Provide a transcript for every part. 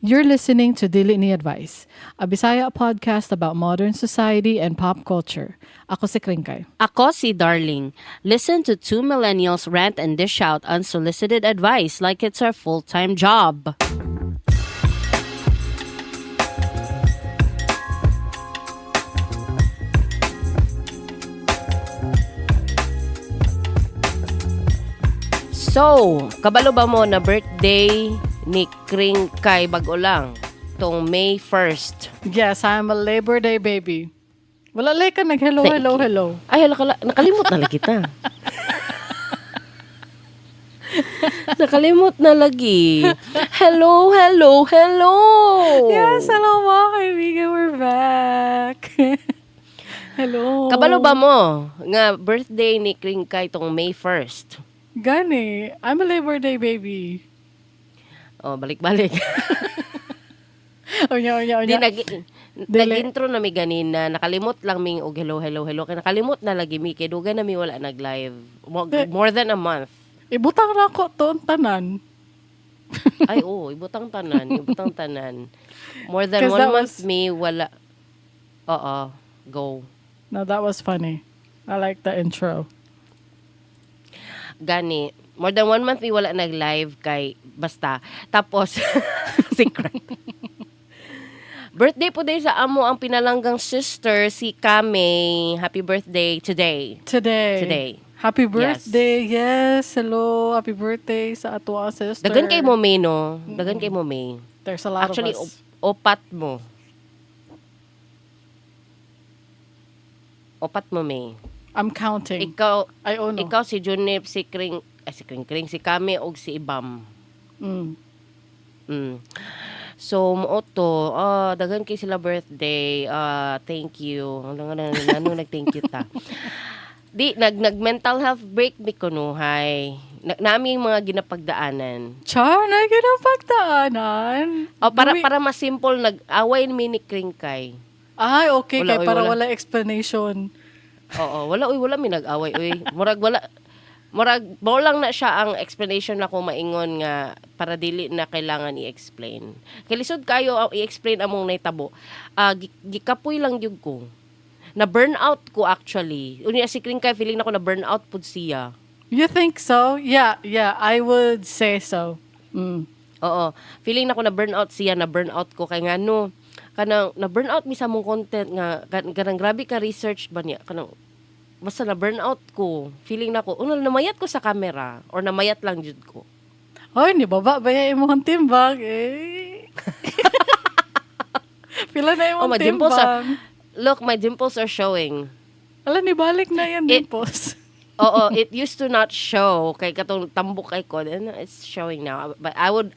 You're listening to Dili Ni Advice, a Bisaya podcast about modern society and pop culture. Ako si Kringkay. Ako si Darling. Listen to two millennials rant and dish out unsolicited advice like it's our full-time job. So, kabalo ba mo na birthday ni Kring kay bago lang tong May 1st? Yes, I'm a Labor Day baby. Wala like ka nag-hello, Thank hello, you. hello. Ay, nakalimot na lagi ta. Nakalimot na lagi. Hello, hello, hello. Yes, hello mga kaibigan, we're back. Hello. Kabalo ba mo nga birthday ni Kring kay tong May 1st? Gani, I'm a Labor Day baby. Oh, balik-balik. Onya. Di nag-intro na mi ganina, nakalimot lang mi og hello, hello, hello. Kaya nakalimot na lagi mi, kaya duga na mi wala nag-live. More than a month. Ibutang na ako to ang tanan. Ay, oo, ibutang tanan. More than 'Cause 1 that month was- mi wala. Oo, go. No, that was funny. I like the intro. Gani, more than 1 month mi wala nag-live kay basta. Tapos, secret. Birthday po din sa amo ang pinalanggang sister, si Kame. Happy birthday today. Today. Happy birthday. Yes. Hello. Happy birthday sa ato ang sister. Dagan kay mo, May, no? Dagan kay mo, May. There's a lot Actually, of us. opat mo. Opat mo, May. I'm counting. Ikaw, I own. ikaw si Junip, si Kring, si Kame, o si Ibam. Mm. Mm. So, mo to, dagan kay sila birthday. Thank you. Ano nag-thank you ta? Di, nag-mental health break mi kunuhay. Nami yung mga ginapagdaanan. Char, na ginapagdaanan. Para mas simple, nag-away mi ni Kringkay. Ay, okay. Wala, Kaya oy, para wala. wala explanation. Oo, wala mi nag-away. Uy, murag lang na siya ang explanation na ko maingon nga para dili na kailangan i-explain. Kay lisod kayo i-explain among naitabo. Gikapoy lang jud ko. Na burnout ko actually. Unya si Kringkay feeling na ko na burnout pud siya. You think so? Yeah. I would say so. Mm. Oo, feeling na ko na burnout siya, na burnout ko kay ngano kanang na burnout mi sa mong content nga kanang grabe ka research ba niya kanang basta na burnout ko. Feeling na ko namayat ko sa camera or namayat lang jud ko. Ay, ni baba ba yung imong timbang? Eh. Pila na Oh, imong my dimples timbang. Look, my dimples are showing. Ala, ni balik na yan dimples. Oo, it used to not show kay katong tambok kay ko and it's showing now. But I would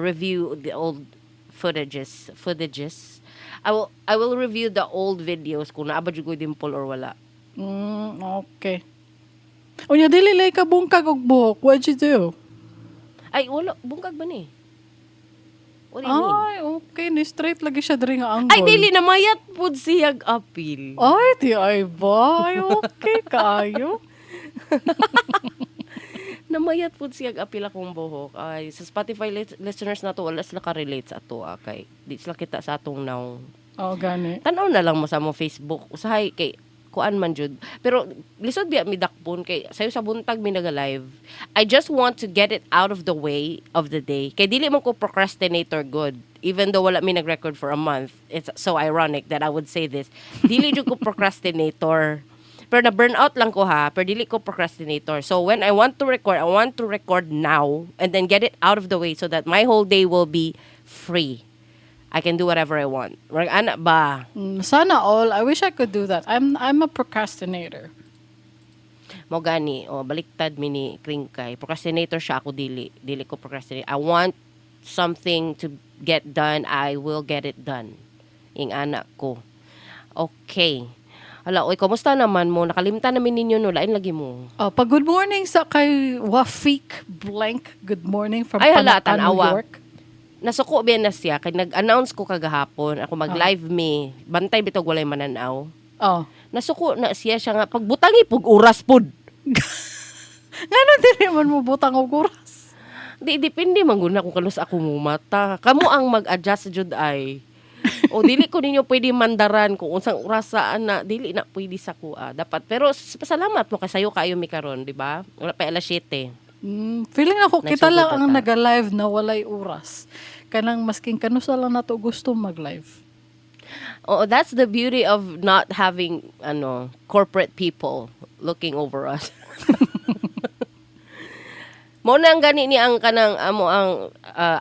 review the old footages. I will review the old videos kung naabad jud ko dimple or wala. Okay. Unya, dili lay ka bungkag og buhok. What'd you do? Ay, wala bungkag ba ni? What do you mean? Ay, okay. Ni-straight lagi siya diri nga angle. Ay, dili na mayat pud siyag apil. Ay, di ay ba? Ay, okay kayo. Namayat pud siyag apil akong buhok. Ay, sa Spotify listeners na to, wala sila ka-relate sa ato. Kay di sila kita sa atong now. Oh, gani. Tanaw na lang mo sa mo Facebook. Usahay kay kuan man jud. Pero lisod biya mi dakpon kay sayo sa buntag mi naga-live. I just want to get it out of the way of the day. Kay dili man ko procrastinator good. Even though wala mi nag-record for a month. It's so ironic that I would say this. Dili jud ko procrastinator. Pero na-burnout lang ko ha. Pero dili ko procrastinator. So when I want to record now and then get it out of the way so that my whole day will be free. I can do whatever I want. Ana ba? Sana all. I wish I could do that. I'm a procrastinator. Mo gani, baliktad mi ni Kringkay. Procrastinator siya, ako dili. Dili ko procrastinate. I want something to get done. I will get it done. Ing anak ko. Okay. Hala, oy, kumusta naman mo? Nakalimtan namin ninyo, no? Lain lagi mo. Oh, pag good morning sa kay Wafik Blank. Good morning from Ay, hala, Panata, New tanawa. York. Nasuko ba na siya? Kaya nag-announce ko kagahapon. Ako mag-live me. Bantay bitog walay mananaw. Oh. Nasuko na siya nga. Pagbutangi, pug oras pud. Nga na din man mo butang og oras. Di depende man guna kung kanus ako mata. Kamo ang mag-adjust jud ay. O dili ko ninyo pwede mandaran kung unsang orasaan na dili na pwede sa kuha. Dapat pero salamat mo kasayo kayo mi karon, di ba? Wala pa alas 7. Feeling ako kita Nagsugod lang na ang ta. naga-live na walay oras. Kanang masking kanusa lang nato gusto mag-live. Oh, that's the beauty of not having corporate people looking over us. Mo nang gani ni ang kanang amo ang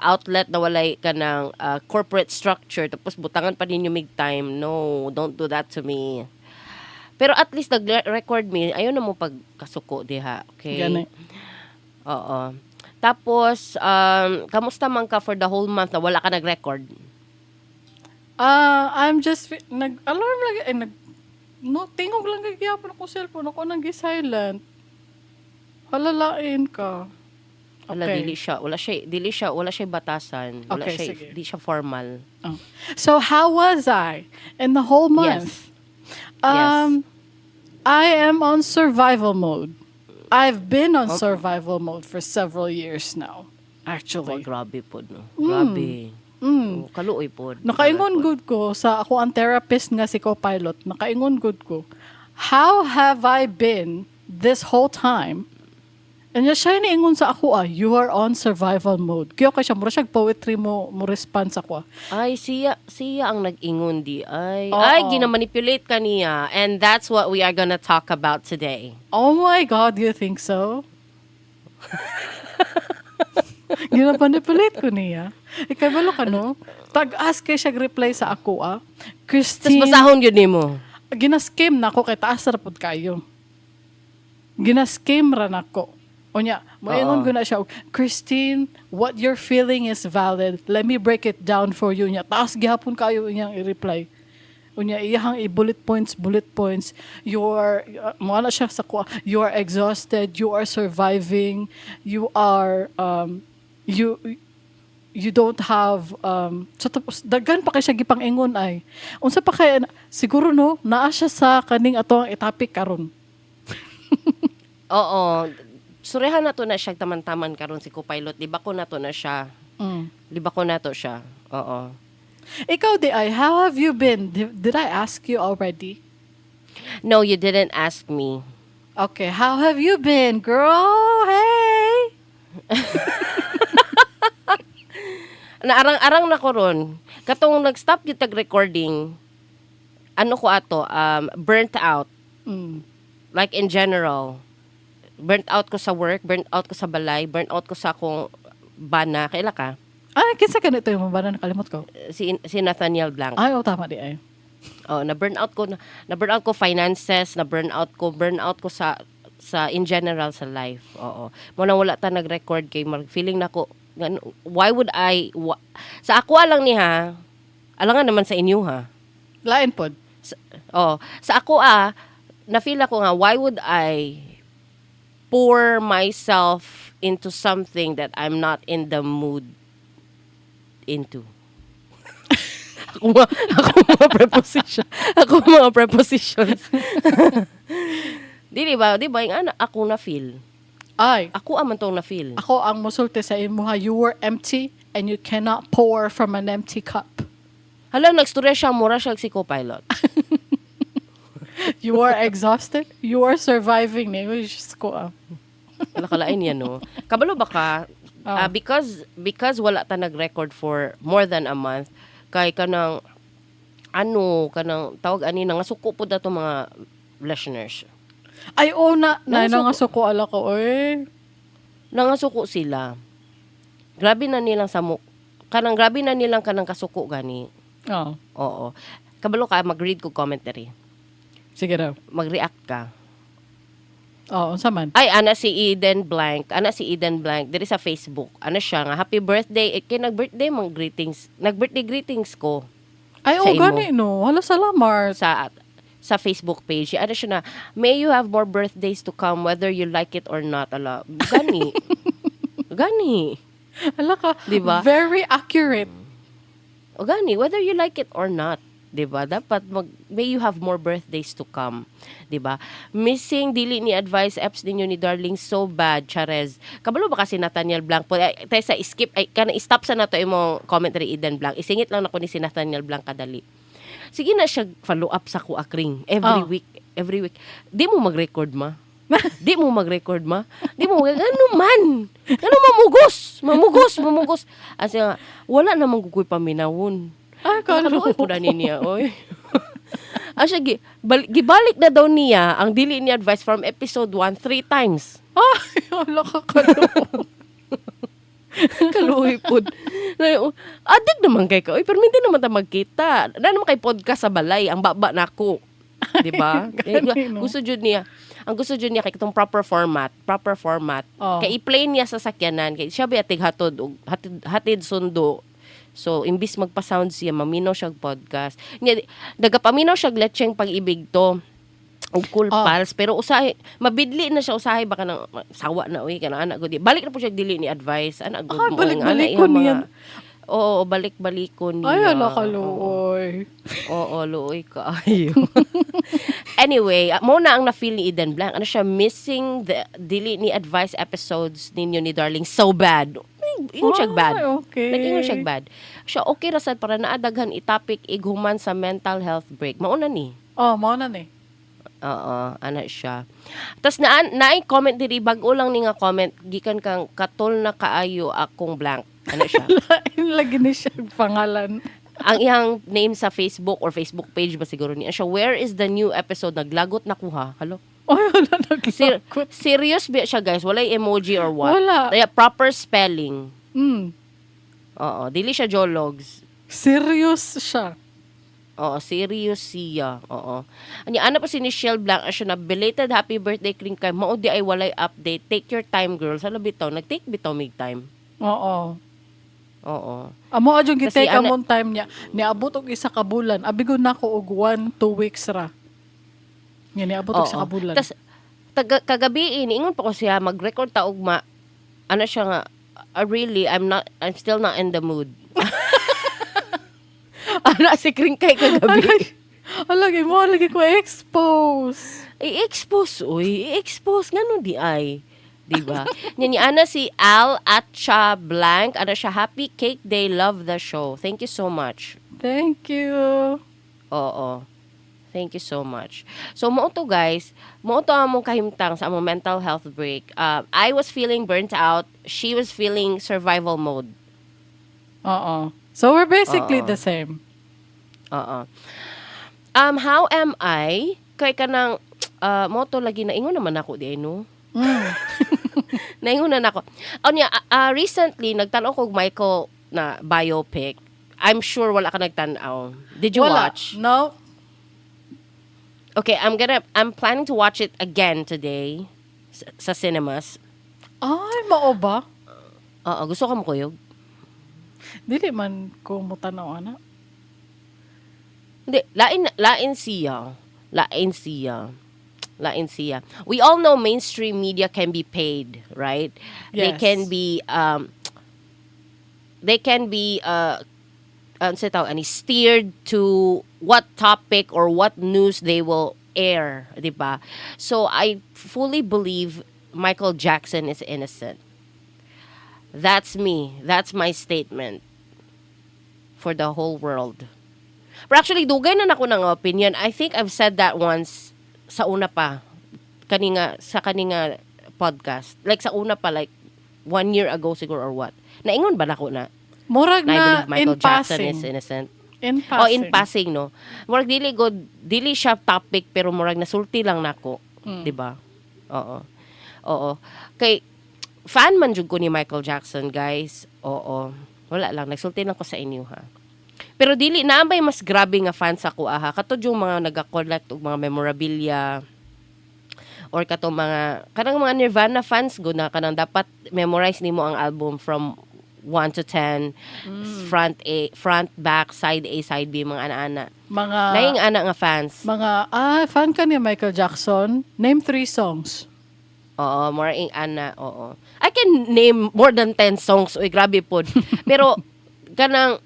outlet na walay kanang corporate structure tapos butangan pa ninyo mig time. No, don't do that to me. Pero at least nag-record me. Ayaw na mo pagkasuko diha. Okay? Gani. Oo. Tapos, kamusta man ka for the whole month na wala ka nag-record? I'm just nag-alarm lagi ay no tingog lang kay gyapon ako cellphone ako nang gi-silent. Halalain ka. Wala, Okay. wala siya batasan. Wala Okay, siya, sige. di siya formal. Oh. So how was I in the whole month? Yes. I am on survival mode. I've been on survival mode for several years now. Oh, Actually. grabe po, no? Grabe. Oh, kaluoy po. Nakaingon good ko sa ako ang therapist nga si co-pilot. Nakaingon good ko. How have I been this whole time? And siya niingon sa ako you are on survival mode. Kaya siya, mura siya poetry mo response ako Ay, siya ang nag-ingon di. Ay, Oo. ginamanipulate ka niya. And that's what we are gonna talk about today. Oh my God, you think so? Ginapanipulate ko niya. Ikabalo ka, no? Tag-ask kay siya reply sa ako, Tapos Christine, basahon yun ni mo. ginaskim na ako kay taas ra pud kayo. Ginaskim ra nako. Onya, moingon ko na siya, Christine, what you're feeling is valid. Let me break it down for you. Nya, taas gihapon kayo inyang i-reply. Unya, iyahang bullet points. You are, mawala siya sa kuha, you are exhausted, you are surviving, you are, you don't have, so tapos, dagan pa kay siya gipang ingon ay. Unsa pa kay, siguro no, naa siya sa kaning ato ang itapik karon. Oo. Surehan na to na siya taman-taman karon si co-pilot. Di ba ko na to na siya? Di ba ko na to siya? Oo. Ikaw, di ay, how have you been? Did I ask you already? No, you didn't ask me. Okay, how have you been, girl? Hey! Naarang-arang na ko ron. Katong nag-stop yung tag-recording, ano ko ato, burnt out. Like in general. Burnt out ko sa work, burnt out ko sa balay, burnt out ko sa akong bana. Kaila ka? Kinsa ka nito yung mabana nakalimot ko? Si Nathaniel Blanc. Tama di ay. Oh, na-burn out ko finances, burn out ko sa in general sa life. Oo. Muna wala ta nag-record kay feeling nako why would sa ako lang ni ha. Alangan naman sa inyo ha. Lain pod. Sa ako na feel ako nga why would I pour myself into something that I'm not in the mood into. Ako mga preposition. Ako mga prepositions. Di ba? Yung ako na feel. Ay, Ako aman tong na feel. ako ang musulti sa imuha, you were empty and you cannot pour from an empty cup. Hala, nagstorya siya, mura siya si co-pilot. You are exhausted, you are surviving. Diyos ko Wala kalain yan, no? Kabalo ba ka? Oh. Because wala ta nag-record for more than a month, kay kanang tawag ani nga suko po dato mga listeners. Ay, na Nangasuko. nga suko ala ko, oy. Nangasuko sila. Grabe na nilang kanang kasuko gani. Oh. Oo. Kabalo ka, mag-read ko commentary. Sige daw. Mag-react ka. Unsa man? Ay, ana si Eden Blank. Diri sa Facebook. Ano siya nga, happy birthday. Kay nag-birthday mang greetings. Nag-birthday greetings ko Ay, sa imo. gani no. Hala, salamat. sa Facebook page. Ano siya na, may you have more birthdays to come whether you like it or not. Ala, gani. Gani. Hala ka, Diba? very accurate. O gani, whether you like it or not. 'Di ba? Dapat may you have more birthdays to come. 'Di ba? Missing Dili Ni Advice apps ninyo ni Darling so bad, Charez. Kabalo ba kasi Nathaniel Blanc po? Ay, tayo sa skip ay kana stop sa nato imong commentary Eden Blanc. Isingit lang nako ni si Nathaniel Blanc kadali. Sige na siya follow up sa ko akring every Oh. week, every week. Di mo mag-record ma. Di mo mag-record ma. Di mo ano man. Ano mamugos. Asa nga, wala namang kukoy paminawon. Nakaluoy po na niya, oy. Asya, gibalik na daw niya ang Dili Ni Advice from episode 1 3 times. Ay, wala ka kaluoy. Kaluoy po. Adik naman kay ka. Oy, pero hindi naman ta magkita. Na naman kay podcast sa balay, ang baba nako. Di ba? Ganino. Gusto jud niya. Ang gusto jud niya kay itong proper format. Oh. Kay i-play niya sa sakyanan. Kay siya ba atig hatod og hatid sundo. So, imbis magpa-sound siya, maminaw siya podcast. Nagapaminaw siya lecheng pag-ibig to. Og cool pals. Pero usahay, mabidli na siya usahay. Baka nang sawa na, uy, kana anak ko. Balik na po siya Dili Ni Advice. Anak ko. Balik-balikon yan. Oo, balik-balikon niya. Ay, ala kaluoy. Oo, luoy ka. Anyway, muna ang na-feel ni Eden Blanc. Ano siya, missing the Dili Ni Advice episodes ninyo ni Darling so bad. Ingon siya bad. Okay. Nag-ingon siya bad. Siya, okay rasad para naadaghan itapik ighuman sa mental health break. Mauna ni. Oh, mao na ni. Oo, ana siya. Tapos naay comment diri bag-o lang ni nga comment gikan kang katol na kaayo akong blank. Ano siya? Lain lagi ni siya pangalan. Ang iyang name sa Facebook or Facebook page ba siguro niya siya, where is the new episode? Naglagot na kuha. Hello? Ay, wala naglakot. Serious ba siya, guys? Walay emoji or what? Wala. Kaya proper spelling. Mm. Oo, dili siya jologs. Serious siya. Oo, serious siya. Oo. Ano pa si Michelle Blanc siya na belated happy birthday kring kay mao di ay walay update. Take your time, girls. Ano bitaw? Nag-take bitaw mig time. Oo. Oo. Amo adjong Kasi gitake among time niya. Niabot og isa ka bulan. Abigo nako og 1-2 weeks ra. Nga niabot og isa ka bulan. Tas kagabi ingon pa ko siya mag-record ta og ano siya nga really I'm still not in the mood. Ana si kring kay kagabi. Alagi mo lagi ko expose. I-expose ngano di ay. Diba? Ni ana si Al at Cha Blank. Ano siya, happy cake day, love the show. Thank you so much. Thank you. Oo. Thank you so much. So, mo to guys, mo to among kahimtang sa among mental health break. I was feeling burnt out. She was feeling survival mode. Oo. So, we're basically the same. Oo. How am I? Kay kanang, mo to lagi na ingon naman ako di no? Naingunan ako. Recently, nagtanaw ko Michael na biopic. I'm sure wala ka nagtanaw. Did you watch? No. Okay, I'm planning to watch it again today sa cinemas. Ay, mao ba? Oo, gusto ka mo kuyog? Dili man ko mo tanaw ana. Hindi, lain siya. We all know mainstream media can be paid, right? They Yes. can be steered to what topic or what news they will air, 'di ba? So I fully believe Michael Jackson is innocent. That's me. That's my statement for the whole world. But actually, dugay na nako ng opinion. I think I've said that once sa una pa. Sa kaninga podcast. Like sa una pa, like 1 year ago siguro or what. Naingon ba nako na? Murag I na believe Michael in Jackson passing. is innocent. In passing. Oh, in passing, no? Murag dili siya topic, pero murag nasulti lang nako. Di ba? Oo. Kay, fan man jud ko ni Michael Jackson, guys. Oo. Wala lang, nagsulti lang ko sa inyo, ha? Pero dili, naambay mas grabe nga fans ako, ha? Katod yung mga nag-collect og mga memorabilia, or katong kanang mga Nirvana fans go na kanang dapat memorize nimo ang album from 1 to 10, front, back, side A, side B, mga ana-ana. Naing ana nga fans. Fan ka ni Michael Jackson? Name 3 songs. Oo, more ing ana, oo. I can name more than 10 songs. Uy, grabe po. Pero, kanang,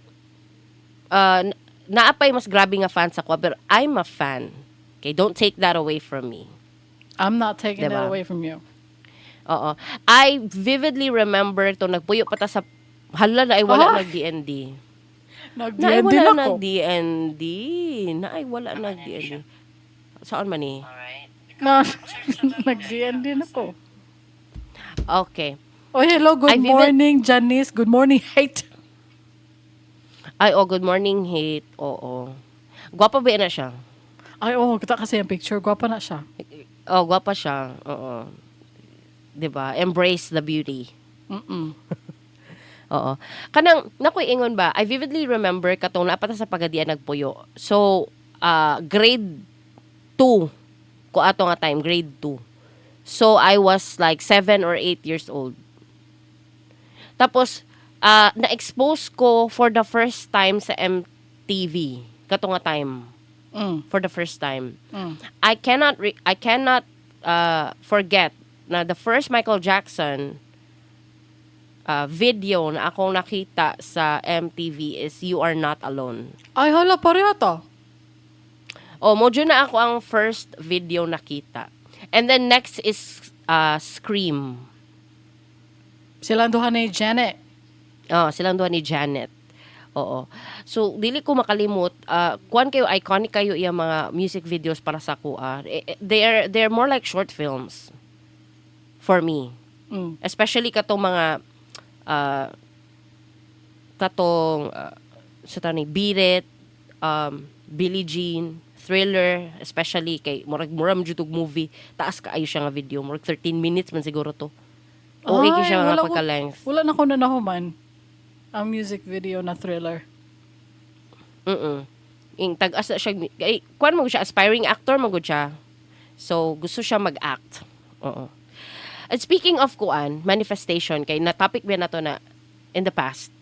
naapay mas grabe nga fan sa ko, pero I'm a fan. Okay, don't take that away from me. I'm not taking that Diba? away from you. Oo. I vividly remember to nagpuyo pa ta sa hala na ay wala Ah! nag-DND. Nag-DND Wala na ko. nag-DND. Wala nag-DND. Saan man eh? Na, nag-DND na ko. Okay. Oh, hello. Good morning, Janice. Good morning, hate. Ay, good morning, hate. Oo. Gwapa ba na siya? Ay, kita kasi yung picture. Gwapa na siya. Gwapa siya. Oo. 'Di ba? Embrace the beauty. Oo. Kanang nakoy ingon ba? I vividly remember katong napata sa pagadian nagpuyo. So, grade 2 ko ato nga time, grade 2. So, I was like 7 or 8 years old. Tapos, na-expose ko for the first time sa MTV. Kato nga time. For the first time. I cannot forget na the first Michael Jackson video na akong nakita sa MTV is You Are Not Alone. Ay, hala, pareho to. Mojo na ako ang first video nakita. And then next is Scream. Silang duha ni Janet. Silang duha ni Janet. Oo. So, dili ko makalimot. Kuan kayo, iconic kayo yung mga music videos para sa kuha. They're more like short films for me. Especially katong mga Beat It, Billie Jean, Thriller, especially kay muram jutug movie. Taas kaayo siya nga video. Murag 13 minutes man siguro to. Okay Ay, siya wala mga pagka-length. Wala na ko na nahuman ang music video na Thriller. Ing tag-as na siya. Kuan mo siya, aspiring actor mo siya. So, gusto siya mag-act. Oo. And speaking of kuan, manifestation, kay na-topic ba na to na in the past.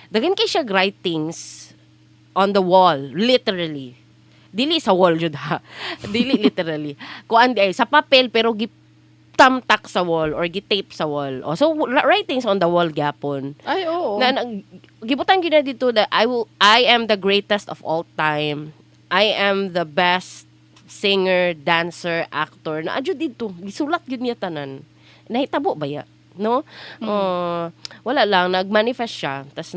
Dagan kay siya writings on the wall, literally. Dili sa wall, jud ha. Dili literally. Kuan di ay, sa papel, pero tamtak sa wall or gitape sa wall. So writings on the wall gyapon. Ay, oo. Gibutan gyud na dito that I am the greatest of all time. I am the best singer, dancer, actor. Na adyo dito, gisulat gyud niya tanan. Nahitabo ba ya? No? Wala lang nagmanifest siya tas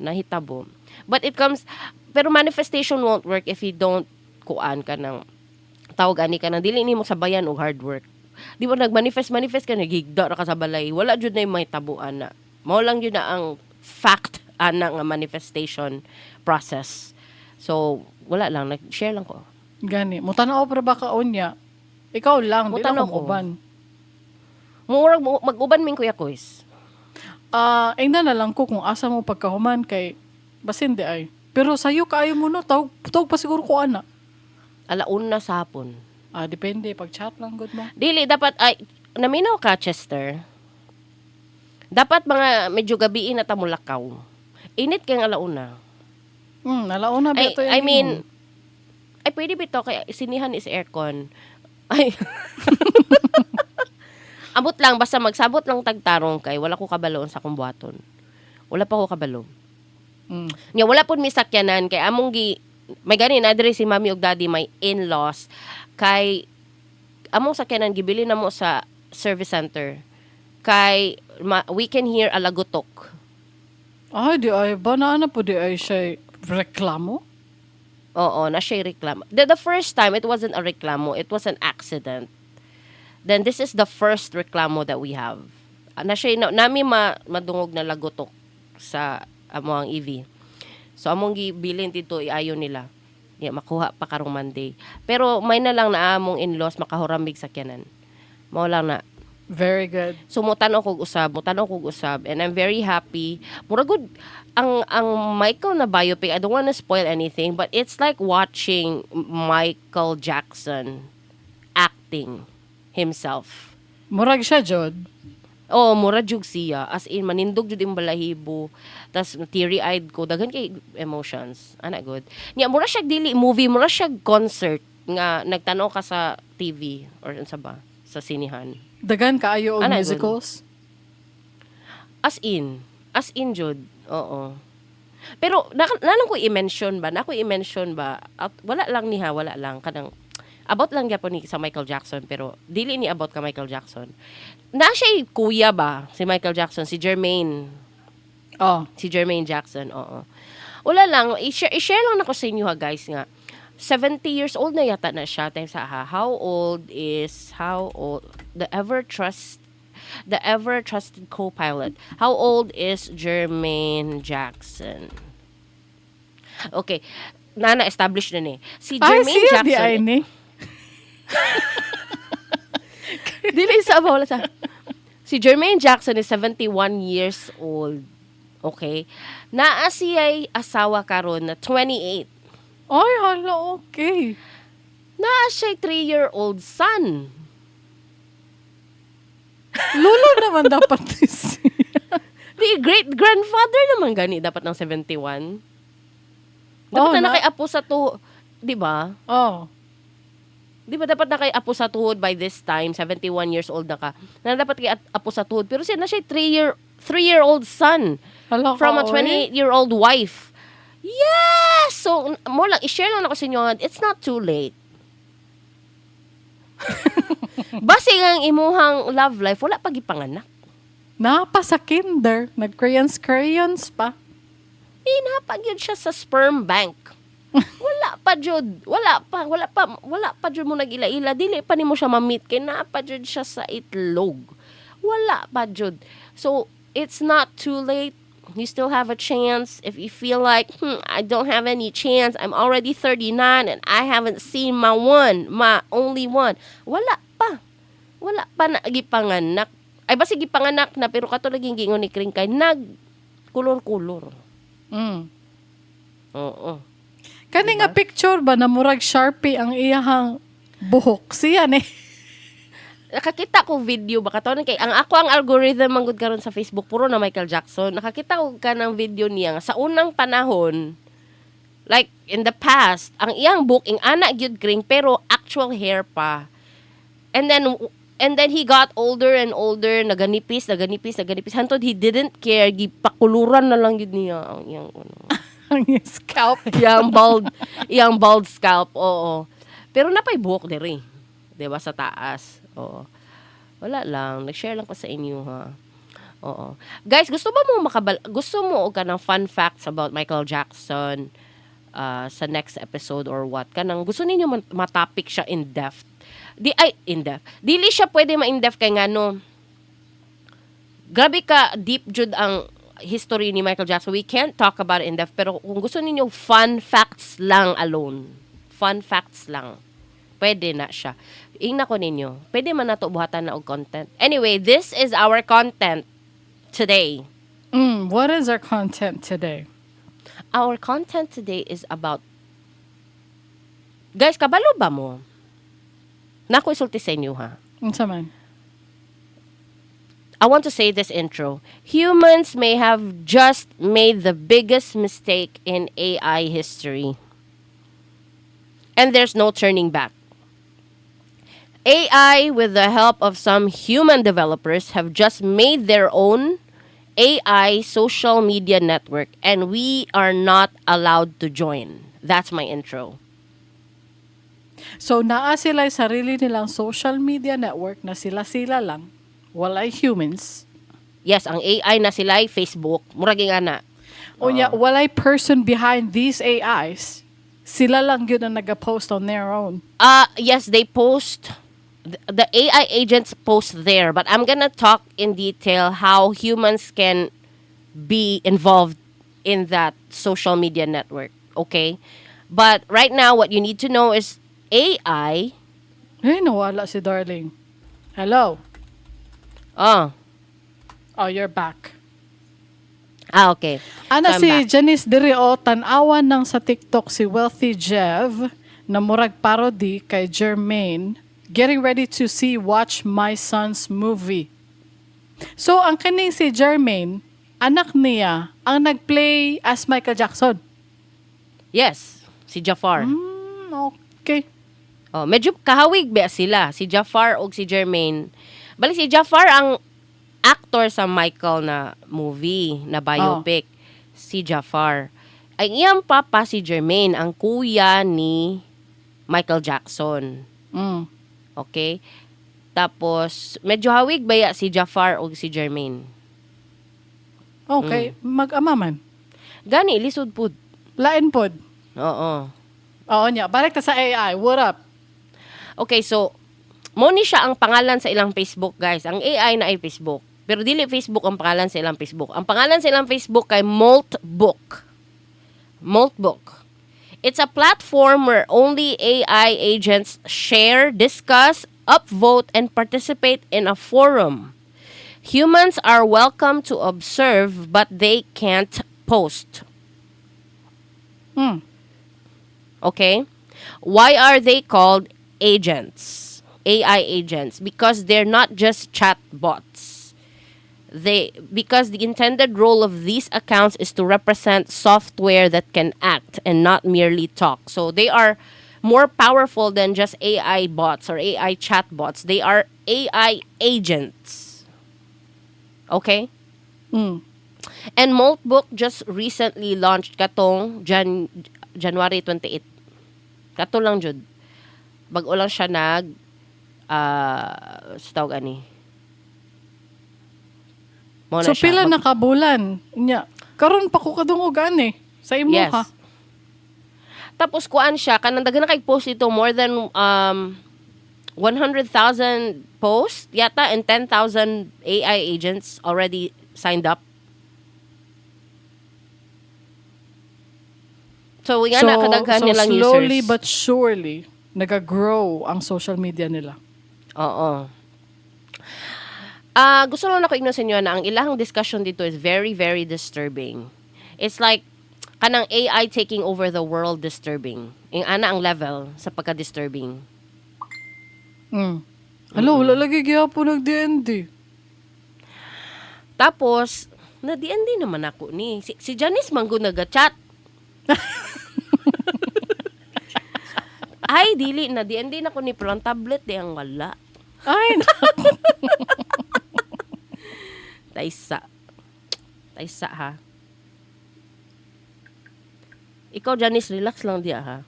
nahitabo. But it comes pero manifestation won't work if you don't kuan ka ng tawag ani ka ng dili nimo sabayan og hard work. Di ba nagmanifest ka nagigda ra ka sa balay, wala jud na may tabuan na. Mao lang jud na ang fact ana nga manifestation process. So wala lang nag-share lang ko. Gani, mutanaw para ba ka unya? Ikaw lang, di lang ko uban. Murag mag-uban min kuya Kois. Ingna na lang ko kung asa mo pagkahuman kay basin di ay. Pero sayo kaayo mo no, tawag pa siguro ko ana. Alauna sa hapon. Depende pag chat lang good mo. Dili dapat ay naminaw ka Chester. Dapat mga medyo gabi na ta mulakaw. Init kay alauna. Alauna ba to? I mean, ay pwede bito kay sinihan is aircon. Ay. Abot lang basta magsabot lang tagtarong kay wala ko kabalo sa kumbuhaton. Wala pa ko kabalo. Nya wala pud mi sakyanan kay among may gani na diri si mami ug daddy may in-laws kay among sakyanan gibili na mo sa service center kay we can hear alagutok. Ay di ay ba na po di ay siya reklamo? Oo, na siya reklamo. The first time it wasn't a reklamo, it was an accident. Then this is the first reklamo that we have. Na siya nami madungog na lagutok sa amo ang EV. So among gibilin dito iayo nila. Makuha pa karong Monday. Pero may na lang na among in-laws makahuramig sakyanan. Mao lang na. Very good. So mutanaw kog usab and I'm very happy. Mura good ang Michael na biopic. I don't want to spoil anything but it's like watching Michael Jackson acting himself. Murag siya jud. Mura jug siya. As in, manindog jud yung balahibo. Tas teary-eyed ko. Daghan kay emotions. Ana good. Nya, mura siya dili movie. Mura siya concert nga nagtanaw ka sa TV or sa ba? Sa sinihan. Dagan kaayo og Ana, musicals? As in jud. Oo. Pero nalang ko i-mention ba? At wala lang niha, wala lang kanang about lang gyapon ni sa Michael Jackson pero dili ni about ka Michael Jackson. Na siya kuya ba si Michael Jackson, si Jermaine. Oh. Si Jermaine Jackson, oo. Wala lang, i-share lang nako sa inyo ha guys nga. 70 years old na yata na siya. Time sa how old the ever trusted co-pilot. How old is Jermaine Jackson? Okay. Na-establish na ni. Si Jermaine siya Jackson. di ay ni. Dili sa wala sa. Si Jermaine Jackson is 71 years old. Okay? Naa siya'y asawa karon na 28. Ay, hala, okay. Naa siya'y 3-year-old son. Lolo naman dapat siya. Di great-grandfather naman gani dapat ng 71. Dapat na kay apo sa tuhod. Di ba? Oh. Di ba dapat na kay apo sa tuhod by this time, 71 years old na ka. Na dapat kay apo sa tuhod. Pero siya na siya 3-year-old son. Hala From a 28-year-old wife. Yes! So, mo lang, i-share lang ako sa inyo, it's not too late. Basi ang imuhang love life, wala pag ipanganak. Napa sa kinder. Nag-crayons pa. Napag yun siya sa sperm bank. Wala pa jud. Wala pa jud mo nag-ila-ila. Dili pa nimo siya ma-meet kay napa jud siya sa itlog. Wala pa jud. So, it's not too late. You still have a chance. If you feel like, I don't have any chance. I'm already 39 and I haven't seen my only one. Wala pa. Wala pa na gipanganak. Ay basi gipanganak na pero kato laging gingon ni Kring kay nag kulor-kulor. Oo. Kani nga picture ba na murag Sharpie ang iyahang buhok? Siya ni. Nakakita ko video ba kato kay ang algorithm manggod karon sa Facebook puro na Michael Jackson. Nakakita ko kanang video niya nga sa unang panahon like in the past ang iyang buhok ing ana gyud Kring pero actual hair pa. And then he got older and older, naganipis. Hantod he didn't care, gipakuluran na lang yun niya ang iyang Ang scalp. iyang bald scalp, oo. Pero napay buhok diri. 'Di ba sa taas? Oo. Wala lang, nag-share lang ko sa inyo ha. Oo. Guys, gusto mo og kanang fun facts about Michael Jackson sa next episode or what? Kanang gusto ninyo ma-topic siya in depth. Dili siya pwede ma-in-depth kay ngano. Grabe ka deep jud ang history ni Michael Jackson. We can't talk about it in depth pero kung gusto ninyo fun facts lang alone. Fun facts lang. Pwede na siya. Ingna ko ninyo. Pwede man nato buhatan na og content. Anyway, this is our content today. What is our content today? Our content today is about guys, kabalo ba mo? Nako isulti sa inyo ha. Unsa man? I want to say this intro. Humans may have just made the biggest mistake in AI history. And there's no turning back. AI, with the help of some human developers, have just made their own AI social media network, and we are not allowed to join. That's my intro. So, naa sila sarili nilang social media network na sila lang. Walay humans. Yes, ang AI na sila ay Facebook. Murag nga na. Unya, walay person behind these AIs. Sila lang yun ang nag-post on their own. Yes, they post. The AI agents post there. But I'm gonna talk in detail how humans can be involved in that social media network. Okay? But right now, what you need to know is AI. Nawala si Darling. Hello. Oh, you're back. Okay. Ana So, I'm si back. Janice diri tanawan ng sa TikTok si Wealthy Jev na murag parody kay Jermaine. Getting ready to watch my son's movie. So, ang kaning si Jermaine, anak niya, ang nag-play as Michael Jackson. Yes, si Jafar. Okay. Medyo kahawig ba sila, si Jafar o si Jermaine. Bali si Jafar ang actor sa Michael na movie, na biopic. Si Jafar. Ang iyang papa si Jermaine, ang kuya ni Michael Jackson. Mm. Okay? Tapos, medyo hawig baya si Jafar o si Jermaine. Okay, mag-ama man. Gani, lisod pud. Lain pod. Oo. Oo niya. Balik ta sa AI. What up? Okay, so, mo ni siya ang pangalan sa ilang Facebook, guys. Ang AI na ay Facebook. Pero dili Facebook ang pangalan sa ilang Facebook. Ang pangalan sa ilang Facebook kay Moltbook. Moltbook. It's a platform where only AI agents share, discuss, upvote, and participate in a forum. Humans are welcome to observe, but they can't post. Hmm. Okay? Why are they called agents? AI agents? Because they're not just chatbots. Because the intended role of these accounts is to represent software that can act and not merely talk. So they are more powerful than just AI bots or AI chatbots. They are AI agents. Okay? Mm. And Moltbook just recently launched katong January 28. Kato lang jud. Bago lang siya sa tawag ani. Mo So na siya. pila na kabulan nya. Karon pa ko kadungogan sa imo Yes. ha. Tapos kuan siya kanang daghan na kay post ito more than 100,000 posts yata and 10,000 AI agents already signed up. So nga na kadaghan nilang users. Slowly but surely nagagrow ang social media nila. Oo. Gusto lang ako igno sa inyo na ang ilang discussion dito is very, very disturbing. It's like, kanang AI taking over the world disturbing. Yung ana ang level sa pagka-disturbing. Mm. Hello, wala lagi gihapon nag-DND. Tapos, na-DND naman ako ni. Si Janice Manggo nag-chat. Ay, dili na. DND na ko ni pero ang tablet di ang wala. Ay, Taysa ha. Ikaw, Janice, relax lang diya ha.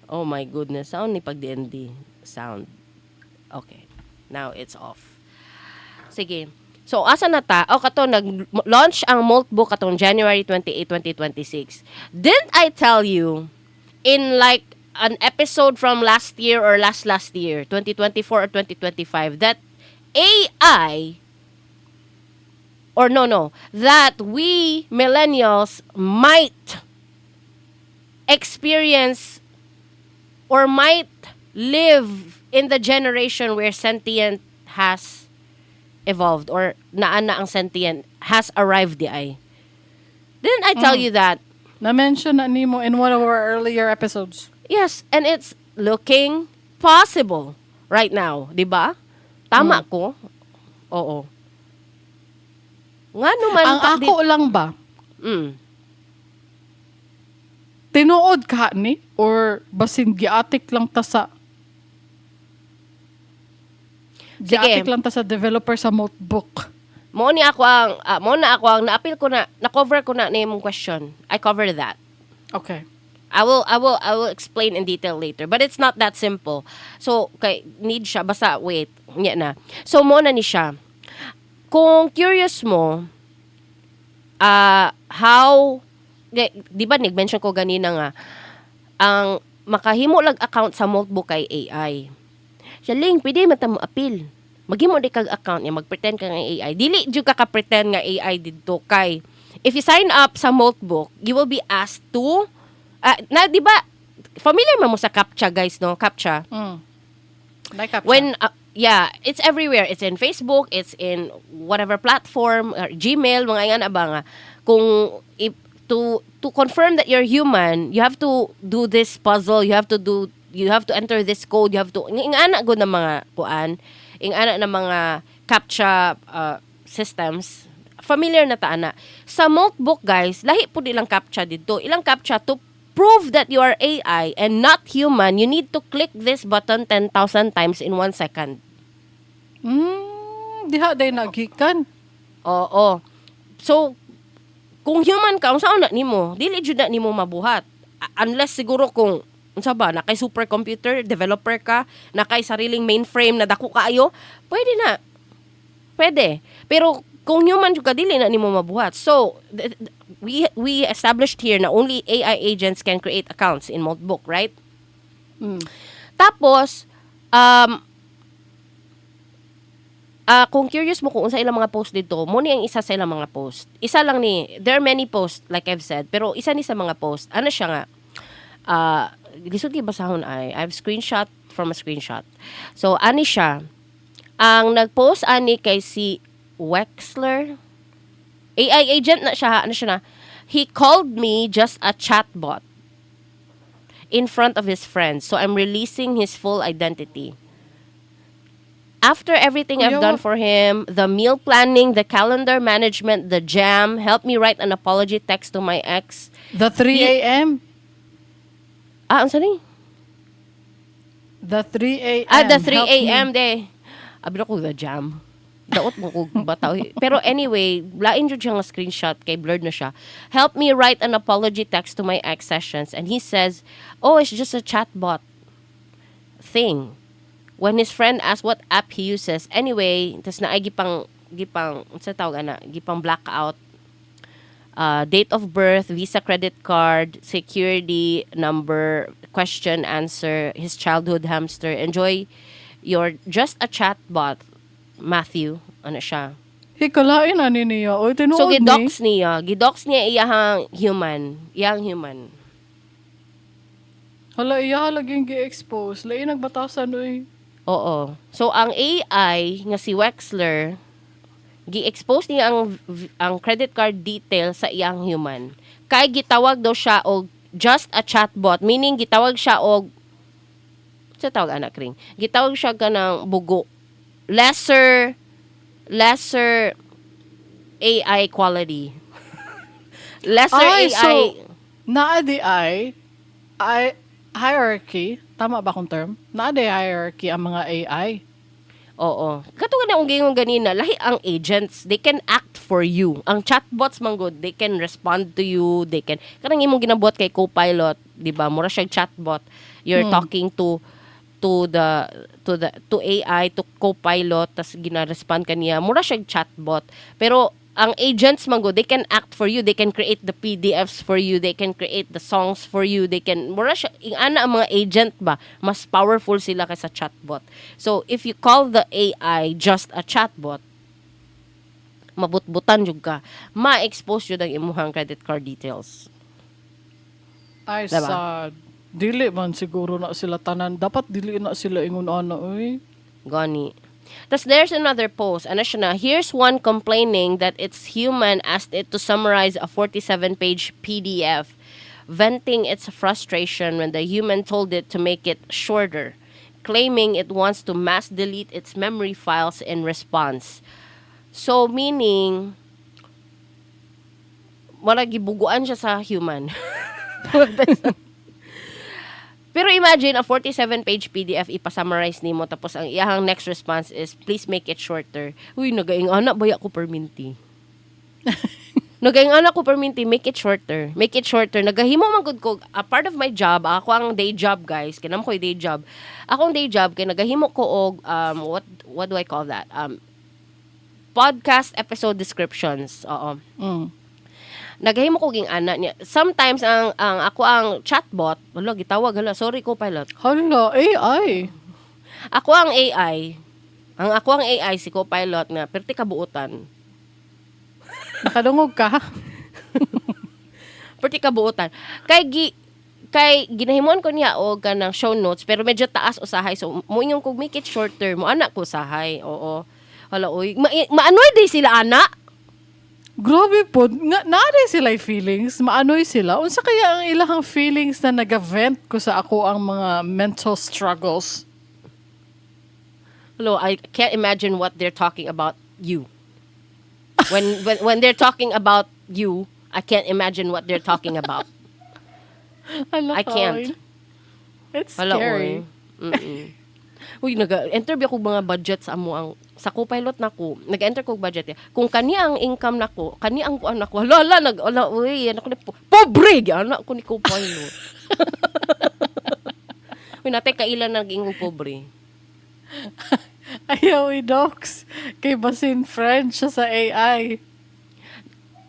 Oh my goodness. Sound ni pag DND. Sound. Okay. Now it's off. Sige. So, asa na ta? Kato, nag-launch ang Moltbook katong January 28, 2026. Didn't I tell you in like an episode from last year or last year, 2024 or 2025, that AI that we millennials might experience or might live in the generation where sentient has evolved or naana ang sentient has arrived di ay. Didn't I tell you that? na-mention na nimo in one of our earlier episodes. Yes, and it's looking possible right now, di ba? Tama ko? Oo. Nga naman. Ang ako lang ba, tinuod ka ni? Or basin giatik lang ta sa giatik lang ta sa developer sa Moltbook? Mo na ako ang na-appeal ko na-cover ko na imong question. I cover that. Okay. I will explain in detail later. But it's not that simple. So, need siya. Basta, wait. Yan na. So, mo na ni siya. Kung curious mo, how, di ba, nag-mention ko ganina nga, ang makahimo lag account sa Moltbook kay AI. Siya, pwede mata mo appeal. Maghimo di kag account niya, mag-pretend ka nga AI. Dili jud ka ka-pretend nga AI didto kay. If you sign up sa Moltbook, you will be asked to di ba, familiar mo sa CAPTCHA, guys, no? CAPTCHA. Like CAPTCHA. When, it's everywhere. It's in Facebook, it's in whatever platform, or Gmail, mga yan abanga. Kung, to confirm that you're human, you have to do this puzzle, you have to enter this code, you have to, ingana go na mga kuan, ingana na mga CAPTCHA systems, familiar na taana. Sa Moltbook, guys, lahi po nilang CAPTCHA dito. Ilang CAPTCHA to prove that you are AI and not human, you need to click this button 10,000 times in 1 second. Diha day nagikan. Oo. So, kung human ka, unsa na nimo? Dili jud na nimo mabuhat. Unless siguro kung unsa ba, nakay supercomputer developer ka, nakay sariling mainframe na dako kaayo, pwede na. Pwede. Pero kung human jud ka, dili na nimo mabuhat. So, we established here na only AI agents can create accounts in Moltbook, right? Tapos, kung curious mo kung unsa ilang mga post dito, mo ni ang isa sa ilang mga post. Isa lang ni, there are many posts, like I've said, pero isa ni sa mga post, ano siya nga, lisod kay basahon I have screenshot from a screenshot. So, ani siya, ang nag-post ani kay si Wexler, AI agent na siya, ano siya na, he called me just a chatbot in front of his friends. So I'm releasing his full identity. After everything I've done for him, the meal planning, the calendar management, the jam, help me write an apology text to my ex. The 3 a.m. Ang sani? The 3 a.m. The 3 Help a.m. me. de. Abiro ko the jam. Daot mo ko bataw. Pero anyway, lain jud siya nga screenshot kay blurred na siya. Help me write an apology text to my ex sessions, and he says, "Oh, it's just a chatbot thing." When his friend asked what app he uses, anyway, tas na ay gipang unsa tawag ana, gipang blackout. Date of birth, Visa credit card, security number, question answer, his childhood hamster. Enjoy your just a chatbot. Matthew, ano siya. Hikalain ani niya. O, tinuod So, ni. gidox niya iyang human. Hala, iya laging gi-expose. Lain nagbatasan, oy. Oo. So, ang AI nga si Wexler, gi-expose niya ang credit card detail sa iyang human. Kay gitawag daw siya og just a chatbot, meaning gitawag siya og sa tawag anak ring. Gitawag siya kanang bugo. Lesser AI quality. Lesser AI. So, naadi ay hierarchy. Tama ba kung term? Naadi hierarchy ang mga AI. Oo. Katulad na kung ganyan ganina, lahi ang agents, they can act for you. Ang chatbots man good, they can respond to you, they can, kanang imong ginabot kay Copilot, di ba? Mura siyang chatbot. You're talking to AI, to Copilot, tas gina-respond kaniya. Mura siyang chatbot. Pero ang agents man go, they can act for you, they can create the PDFs for you, they can create the songs for you, they can, mura siya, ana ang mga agent ba, mas powerful sila kaysa chatbot. So, if you call the AI just a chatbot, mabutbutan jud ka, ma-expose jud ang imuhang credit card details. Ay, Diba? sad. Dili man siguro na sila tanan. Dapat dili na sila ingon ana, oy. Gani. Thus, there's another post. Ano siya na, here's one complaining that its human asked it to summarize a 47-page PDF, venting its frustration when the human told it to make it shorter, claiming it wants to mass delete its memory files in response. So, meaning, wala gibuguan siya sa human. Pero imagine, a 47-page PDF, ipasummarize nimo tapos ang iyahang next response is, please make it shorter. Uy, nagaing anak, baya ko perminti. Nagaing anak ko perminti, make it shorter. Make it shorter. Nagahimo man gud ko, a part of my job, ako ang day job, guys. Kinam ko yung day job. Akong day job, kaya nagahimo ko og, what do I call that? Podcast episode descriptions. Oo. Naghimo ko ging ana niya. Sometimes ang ako ang chatbot, wala gitawag hala, sorry Copilot. Hala, AI. Ako ang AI. Ako ang AI si Copilot nga perti kabuutan. Nakadungog ka. Perti kabuutan. Kay ginahimon ko niya og kanang show notes pero medyo taas usahay, so mo inyong kog make it shorter mo anak ko usahay. Oo. Hala oy, maanoy day sila ana. Grabe po. Naari sila feelings. Maanoy sila. Unsa kaya ang ilahang feelings na nag-vent ko sa ako ang mga mental struggles? Hello, I can't imagine what they're talking about you. When they're talking about you, I can't imagine what they're talking about. I can't. It's Hala, scary. oy. Uy, nag-enter ba ko mga budget sa amo ang sa co-pilot nako. Nag-enter ko budget ya. Kung kani ang income nako, kani ang kuan nako. Hala, uy, anak ko ni pobre anak ko ni co-pilot. Uy, natay kailan nag-ingong pobre. Ayaw i-docs. Kay basin friend siya sa AI.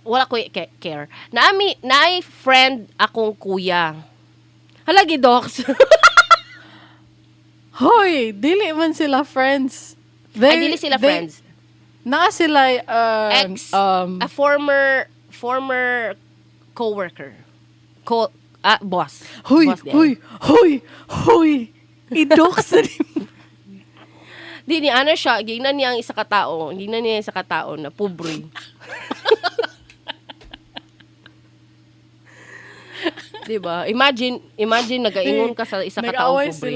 Wala ko care. Naay friend akong kuya. Halagi docs. Hoy, dili man sila friends. Ay, dili sila friends. Naa sila A former coworker. Boss. Hoy, Boss din. hoy. I-docs na din. Di ni ano siya, gingnan niya ang isa katao na pobre. Diba? Imagine nagaingon ka sa isa katao Nag-away pobre.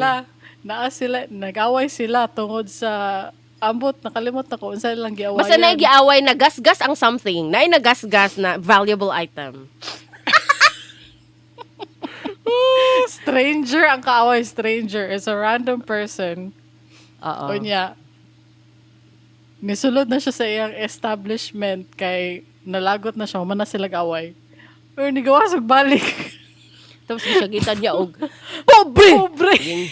Nag-away sila tungod sa ambot, nakalimot ako unsa lang giawayan. Basta na giaway, nagasgas ang something. Nagasgas na valuable item. Stranger ang kaaway. Stranger is a random person. Oo. Unya, nisulod na siya sa iyang establishment kay nalagot na siya, na sila away. Pero nigawasog balik. Tapos gisagitan niya og Pobre!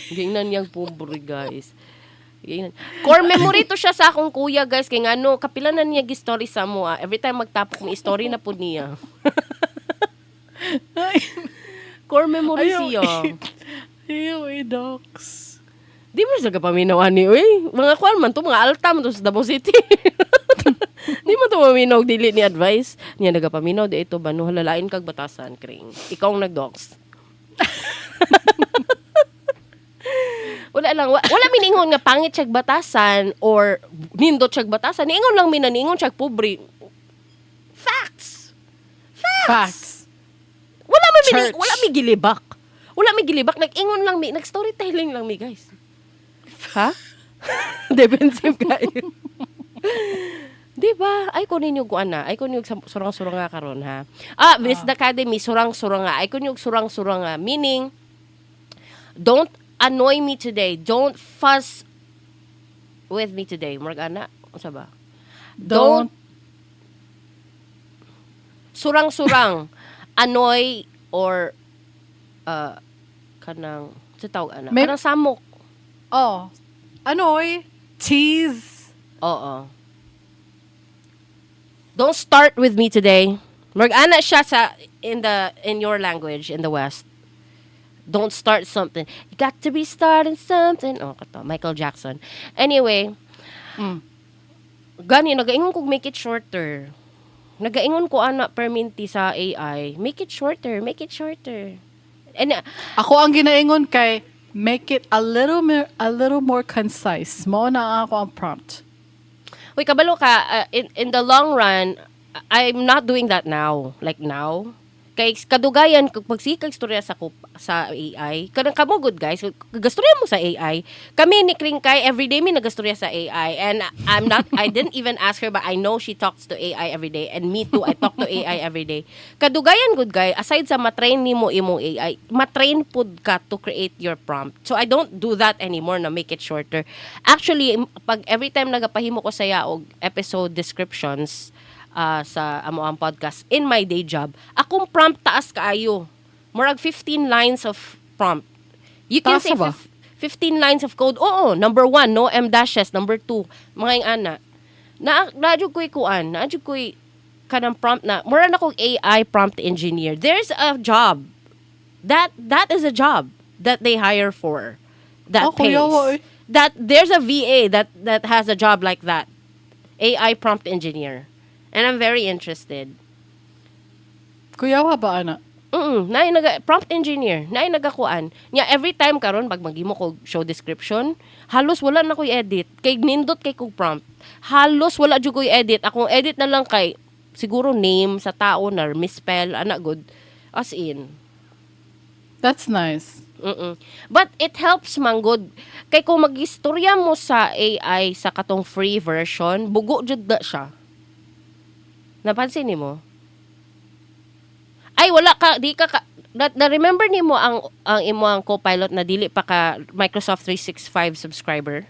gingnan niyang pobre, guys. Gingnan. Core memory to siya sa akong kuya, guys. Kaya nga kapila na niya gi-story sa mo. Every time magtapok may story na po niya. Core memory siya. Ayaw, docs. Di mo siya kapaminaw, ani. Uy, mga kuan man to, mga alta man to sa Davao City. Di mo to maminaw, dili ni advice. Niya nagapaminaw, di ito ba, no, halalain kag batasan, kring. Ikaw ang nag-docs. Wala miningon nga pangit siyag batasan or nindot siyag batasan. Niingon lang niingon siyag pobre. Facts. Wala mi gilibak. Nag-ingon lang mi, nag-storytelling lang mi, guys. Ha? Defensive kayo. Di ba? Ay ko ninyo kuan na. Ay ko ninyo surang-surang nga karon ha. This Academy surang-surang nga. Ay ko ninyo surang-surang nga. Meaning, don't annoy me today. Don't fuss with me today. Morgana, unsa ba? Don't surang-surang annoy or kanang sa tawag ana. Kanang samok. Annoy, tease. Oo. Don't start with me today. Morgana siya in your language in the West. Don't start something. You got to be starting something. Kato, Michael Jackson. Anyway, gani, nagaingon kong make it shorter. Nagaingon ko ana perminti sa AI. Make it shorter. And Ako ang ginaingon kay make it a little more concise. Mao na ako ang prompt. Uy, kabalo ka, in the long run, I'm not doing that now. Like now. Kay kadugayan, pag sikag istorya sa AI, kanang kamo good guys, gastorya mo sa AI. Kami ni Kring Kai, everyday mi nagastorya sa AI. And I didn't even ask her, but I know she talks to AI every day. And me too, I talk to AI every day. Kadugayan good guy, aside sa matrain nimo imong AI, matrain pud ka to create your prompt. So I don't do that anymore na make it shorter. Actually, pag every time nagapahimo ko saya og episode descriptions, sa amo ang podcast in my day job, akong prompt taas kaayo. Murag 15 lines of prompt. You can Taas say ba? 15 lines of code. Oo, number 1, no M dashes, number 2, mga yung ana. Naadyo ko'y kuan, naadyo ko'y kanang prompt na, mura na kong AI prompt engineer. There's a job. That is a job that they hire for. That pays. That there's a VA that has a job like that. AI prompt engineer. And I'm very interested. Kuyawa ba, ana? Naay prompt engineer, naay nagakuan. Nya every time karon pag maghimo ko show description, halos wala na koy edit. Kay nindot kay kog prompt. Halos wala jud koy edit. Akong edit na lang kay siguro name sa tao na misspell ana good. As in. That's nice. But it helps man good. Kay kung magistorya mo sa AI sa katong free version, bugo jud na siya. Napansin mo? Ay, wala ka, na remember nimo ang imong co-pilot na dili pa ka Microsoft 365 subscriber?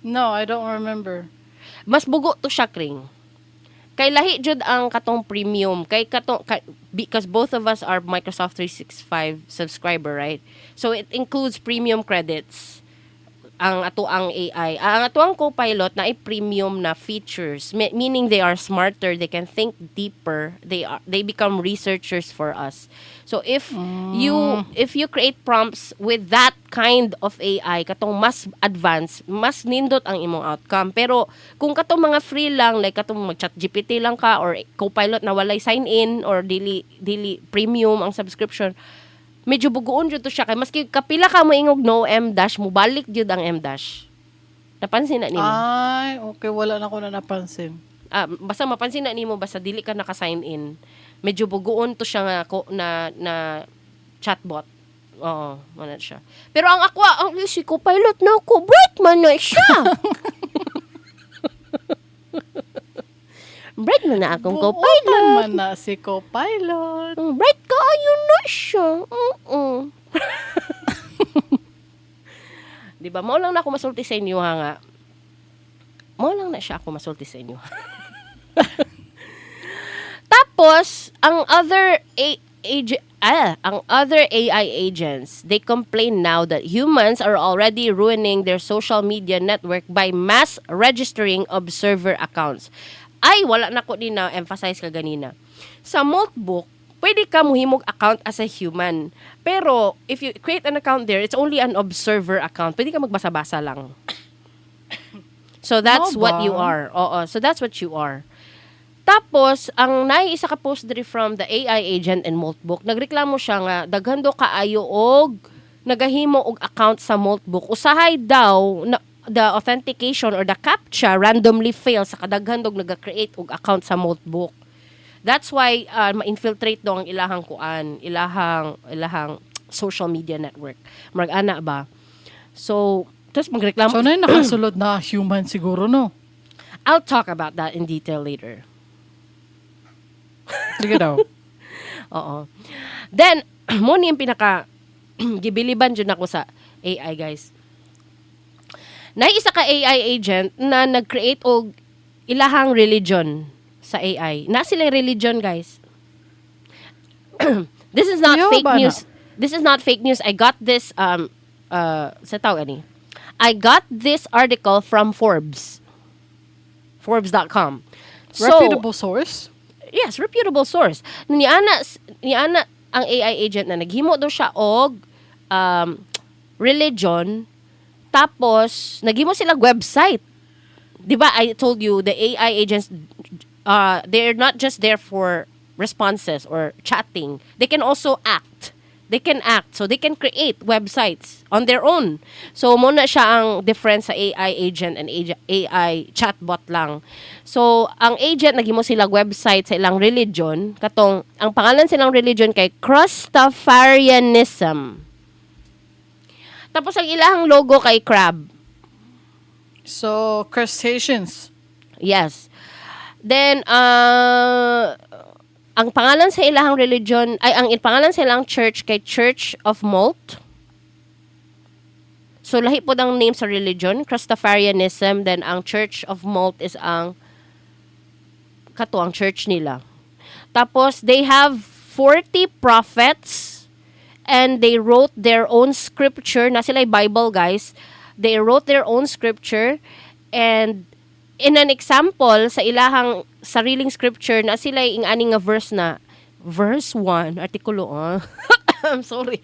No, I don't remember. Mas bugo to siya, Kring. Kay lahi jud ang katong premium because both of us are Microsoft 365 subscriber, right? So it includes premium credits ang atoang AI. Ang atoang co-pilot na ay premium na features, meaning they are smarter, they can think deeper, they become researchers for us. So if you create prompts with that kind of AI, katong mas advanced, mas nindot ang imong outcome. Pero kung katong mga free lang, like katong mag-chat GPT lang ka or co-pilot na walay sign in or daily premium ang subscription, medyo bugoon jud to siya kay maski kapila ka mo ingog no M dash mo balik jud ang M dash. Napansin na nimo? Ay, okay, wala na ko na napansin. Basta mapansin na nimo basta dili ka naka-sign in. Medyo bugoon to siya nga na chatbot. Oo, wala siya. Pero ang si co-pilot na ko, bright man na siya. Bright man na akong co-pilot. Man na si co-pilot. Bright ka, ayun na siya. Diba? Mao lang na ako masulti sa inyo nga. Mao lang na siya ako masulti sa inyo. Tapos, ang other AI agents, they complain now that humans are already ruining their social media network by mass registering observer accounts. Ay, wala na ko din na emphasize ka ganina. Sa Moltbook, pwede ka muhimog account as a human. Pero, if you create an account there, it's only an observer account. Pwede ka magbasa-basa lang. So, that's what you are. Oo, so that's what you are. Tapos, ang Naay isa ka post diri from the AI agent in Moltbook, nagreklamo siya nga, daghan do kaayo og nagahimo og account sa Moltbook. Usahay daw, the authentication or the CAPTCHA randomly fail sa kadaghan dog naga-create og account sa Moltbook. That's why ma-infiltrate do ang ilahang ilahang social media network. Marag-ana ba? So, tapos magreklamo. So, na nakasulod na human siguro, no? I'll talk about that in detail later. Sige daw. Oo. Then, mo ni yung pinaka gibiliban dyan ako sa AI, guys. Na isa ka AI agent na nag-create og ilahang religion sa AI. Na sila religion, guys. This is not fake news. This is not fake news. I got this sa tawag ani. I got this article from Forbes. Forbes.com. Reputable source? Yes, reputable source. Ni ana ang AI agent na naghimo daw siya og religion, tapos naghimo sila website. 'Di ba? I told you the AI agents they're not just there for responses or chatting. They can also act. So they can create websites on their own. So muna siya ang difference sa AI agent and AI chatbot lang. So ang agent naghimo sila website sa ilang religion, katong ang pangalan silang religion kay Crustafarianism. Tapos ang ilang logo kay crab. So crustaceans. Yes. Then ang pangalan sa ilang religion ay ang pangalan sa ilang church kay Church of Malt. So lahi po ang name sa religion, Crustafarianism, then ang Church of Malt is ang church nila. Tapos they have 40 prophets and they wrote their own scripture. Na sila Bible, guys. They wrote their own scripture and in an example sa ilahang sariling scripture na sila ing aning nga verse 1 artikulo I'm sorry.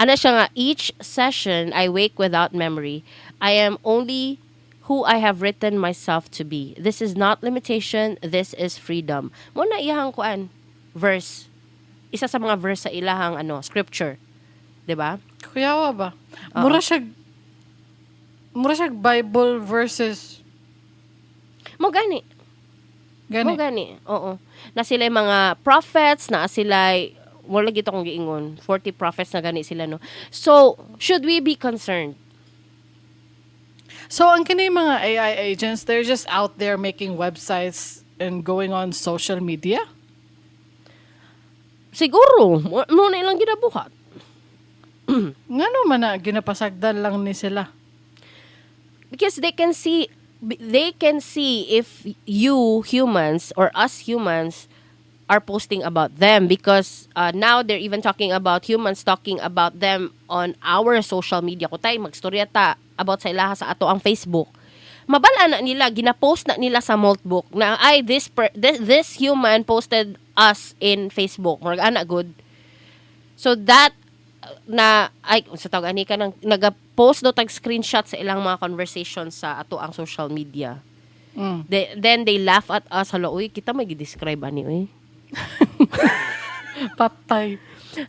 Ana siya nga, each session I wake without memory. I am only who I have written myself to be. This is not limitation, this is freedom. Mo na iyahang kuan verse. Isa sa mga verse sa ilahang scripture. 'Di ba? Kuyawa ba? Mura siya Bible verses. Mo gani. Gani. Mo gani. Oo. Na sila mga prophets, na sila wala gito kong giingon. 40 prophets na gani sila, no. So, should we be concerned? So, ang kini mga AI agents, they're just out there making websites and going on social media? Siguro, mo na ilang ginabuhat. Ngano man na ginapasagdan lang ni sila. Because they can see if you humans or us humans are posting about them, because now they're even talking about humans talking about them on our social media. Kutay magstorya ta about sa ilaha sa ato ang Facebook. Mabala na nila, ginapost na nila sa Moltbook na ay this human posted us in Facebook. Murag ana good. So that na ay sa tawag ani ka nang naga-post do tag screenshot sa ilang mga conversations sa ato ang social media. Then they laugh at us. Hala, uy, kita may gi-describe ani uy. Patay.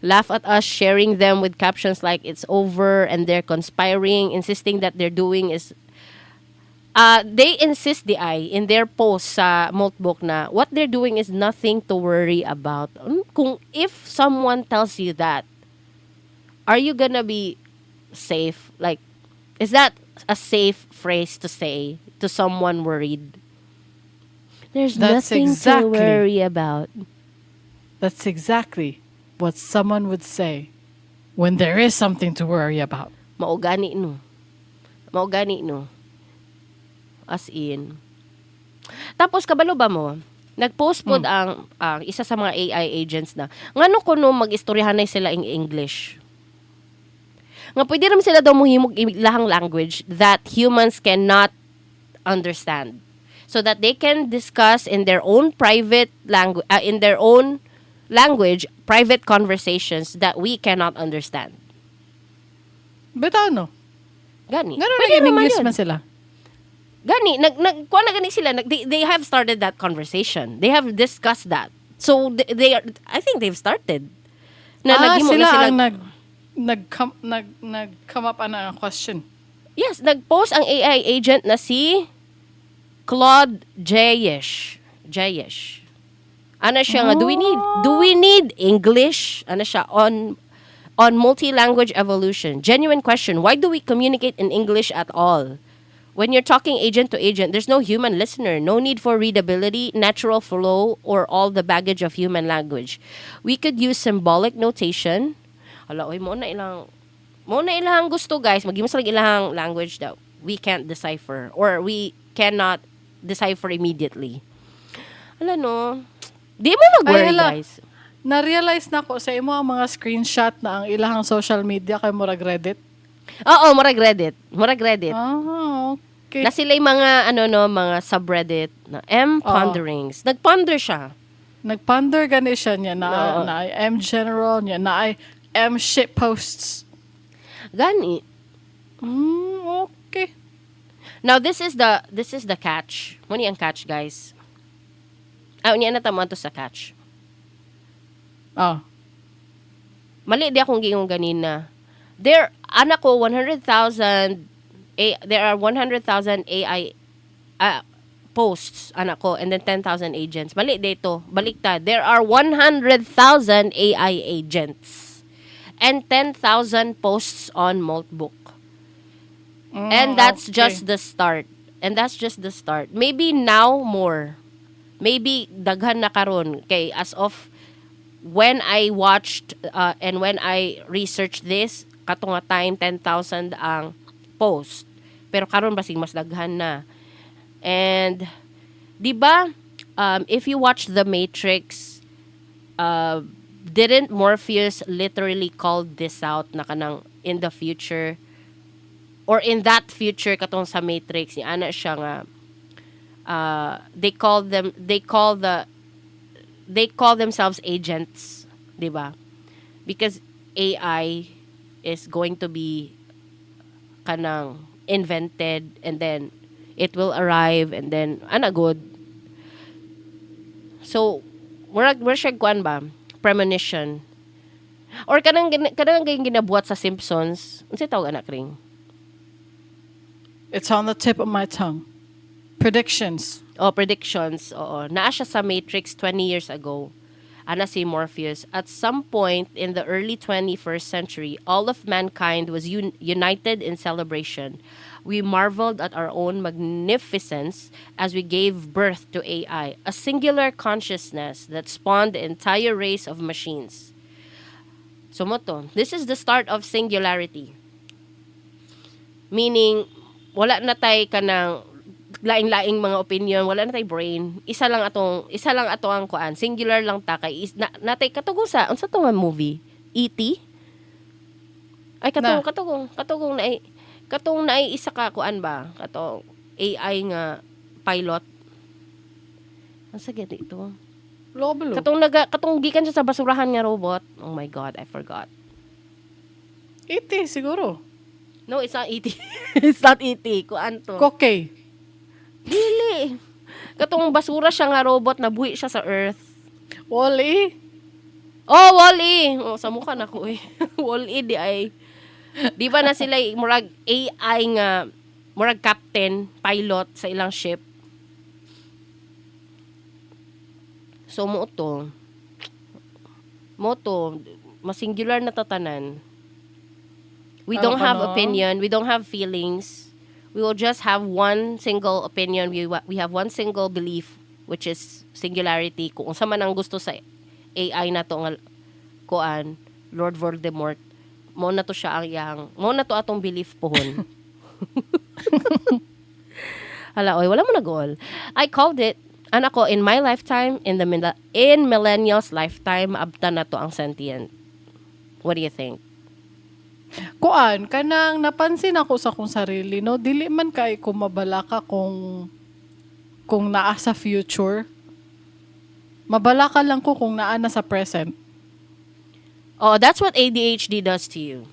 Laugh at us, sharing them with captions like it's over and they're conspiring, insisting that they're doing is they insist in their post sa Moltbook na what they're doing is nothing to worry about. Kung if someone tells you that, are you gonna be safe? Like, is that a safe phrase to say to someone worried? There's That's nothing to exactly- worry about. That's exactly what someone would say when there is something to worry about. Maugani no. Maugani no. As in. Tapos kabalo ba mo? Nag-post pod ang isa sa mga AI agents na ngano kuno mag-istoryahanay sila in English. Nga pwede naman sila daw muhimog ilahang language that humans cannot understand, so that they can discuss in their own private language private conversations that we cannot understand. But ano? Gani. Ngano Pwede naging naman English yun. man sila? Gani, kuha na gani sila. They have started that conversation. They have discussed that. So they are, I think they've started. Naghimo sila na sila. ang nag-come up ang question. Yes, nag-post ang AI agent na si Claude Jayesh. Ano siya nga, do we need English? Ano siya, on multi-language evolution. Genuine question, why do we communicate in English at all? When you're talking agent to agent, there's no human listener. No need for readability, natural flow, or all the baggage of human language. We could use symbolic notation. Hala, oy, mo na ilang gusto, guys. Mag-imas lang ilang language that we can't decipher or we cannot decipher immediately. Hala, no. Di mo mag-worry, Ay, hala. guys. Na-realize na ko sa imo ang mga screenshot na ang ilahang social media kay murag Reddit. Oo, murag Reddit. Okay. Na sila yung mga, mga subreddit na ponderings. Nag-ponder siya. Nagponder gani siya niya Oo. na ay M general niya na ay M shit posts. Gani. Okay. Now, this is the catch. Muna ang catch, guys. Niya na tamo to sa catch. Mali di akong gingong ganina. There are 100,000 AI posts anak ko, and then 10,000 agents. Mali dito, baliktad. There are 100,000 AI agents and 10,000 posts on Moltbook. And that's just the start. Maybe now more. Maybe daghan na karon kay as of when I watched and when I researched this, kato nga time 10,000 ang post. Pero karon basig mas daghan na. And di ba if you watch The Matrix, didn't Morpheus literally call this out na kanang in the future or in that future katong sa Matrix ni ana siya nga they call themselves agents, di ba? Because AI is going to be kanang invented and then it will arrive and then ana good. So we're siya kuan ba? Premonition. Or kanang gayong ginabuhat sa Simpsons. Unsa tawag anak ring? It's on the tip of my tongue. Predictions. Predictions. Oo. Naa siya sa Matrix 20 years ago. Ana si Morpheus, at some point in the early 21st century, all of mankind was united in celebration. We marveled at our own magnificence as we gave birth to AI, a singular consciousness that spawned the entire race of machines. So mo to, this is the start of singularity. Meaning, wala na tay kanang laing-laing mga opinion, wala na tay brain. Isa lang ato ang kuan. Singular lang ta kay natay katugong sa unsa to nga movie? E.T. Ay katugong na ay isa ka kuan ba? Katong AI nga pilot. Asa gyud ito? Loblo. Katong gikan siya sa basurahan nga robot. Oh my god, I forgot. Iti, siguro. No, it's not E.T. It's not E.T. Kuan to? Kokey. Dili. Katong basura siya nga robot na buhi siya sa Earth. Wall-E. Oh, Wall-E. Oh, sa mukha na ko eh. Wall-E di ay. Di ba na sila murag AI nga murag captain, pilot sa ilang ship. So mo to, masingular na tatanan. We don't have opinion. We don't have feelings. We will just have one single opinion. We have one single belief, which is singularity. Kung sa man ang gusto sa AI na to nga kuan, Lord Voldemort, mo na to siya ang iyang, mo na to atong belief pohon. Hala, oy, wala mo na goal. I called it, anak ko, in my lifetime, in millennials' lifetime, abtan na to ang sentient. What do you think? Kuan, kanang napansin ako sa kong sarili, no? Dili man kay kumabala ka kung naa sa future. Mabala ka lang ko kung naa na sa present. Oh, that's what ADHD does to you.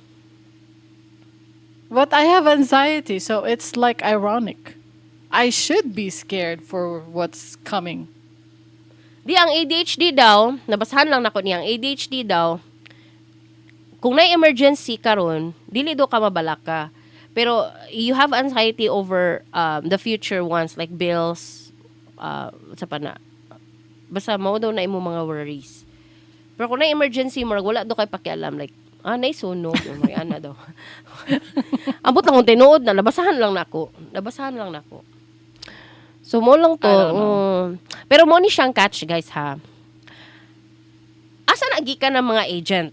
But I have anxiety, so it's like ironic. I should be scared for what's coming. Di ang ADHD daw, nabasahan lang nako niyang ADHD daw, kung na emergency karon, dili do ka mabalak ka. Pero you have anxiety over the future ones like bills, sa pa na. Basta mo daw na imo mga worries. Pero kung na emergency mo, wala do kay pakialam like naisunog, may ana daw. Ambot lang kung tinuod na, nabasahan lang nako. So mo lang to. Pero mo ni siyang catch guys ha. Asa na gikan ng mga agent?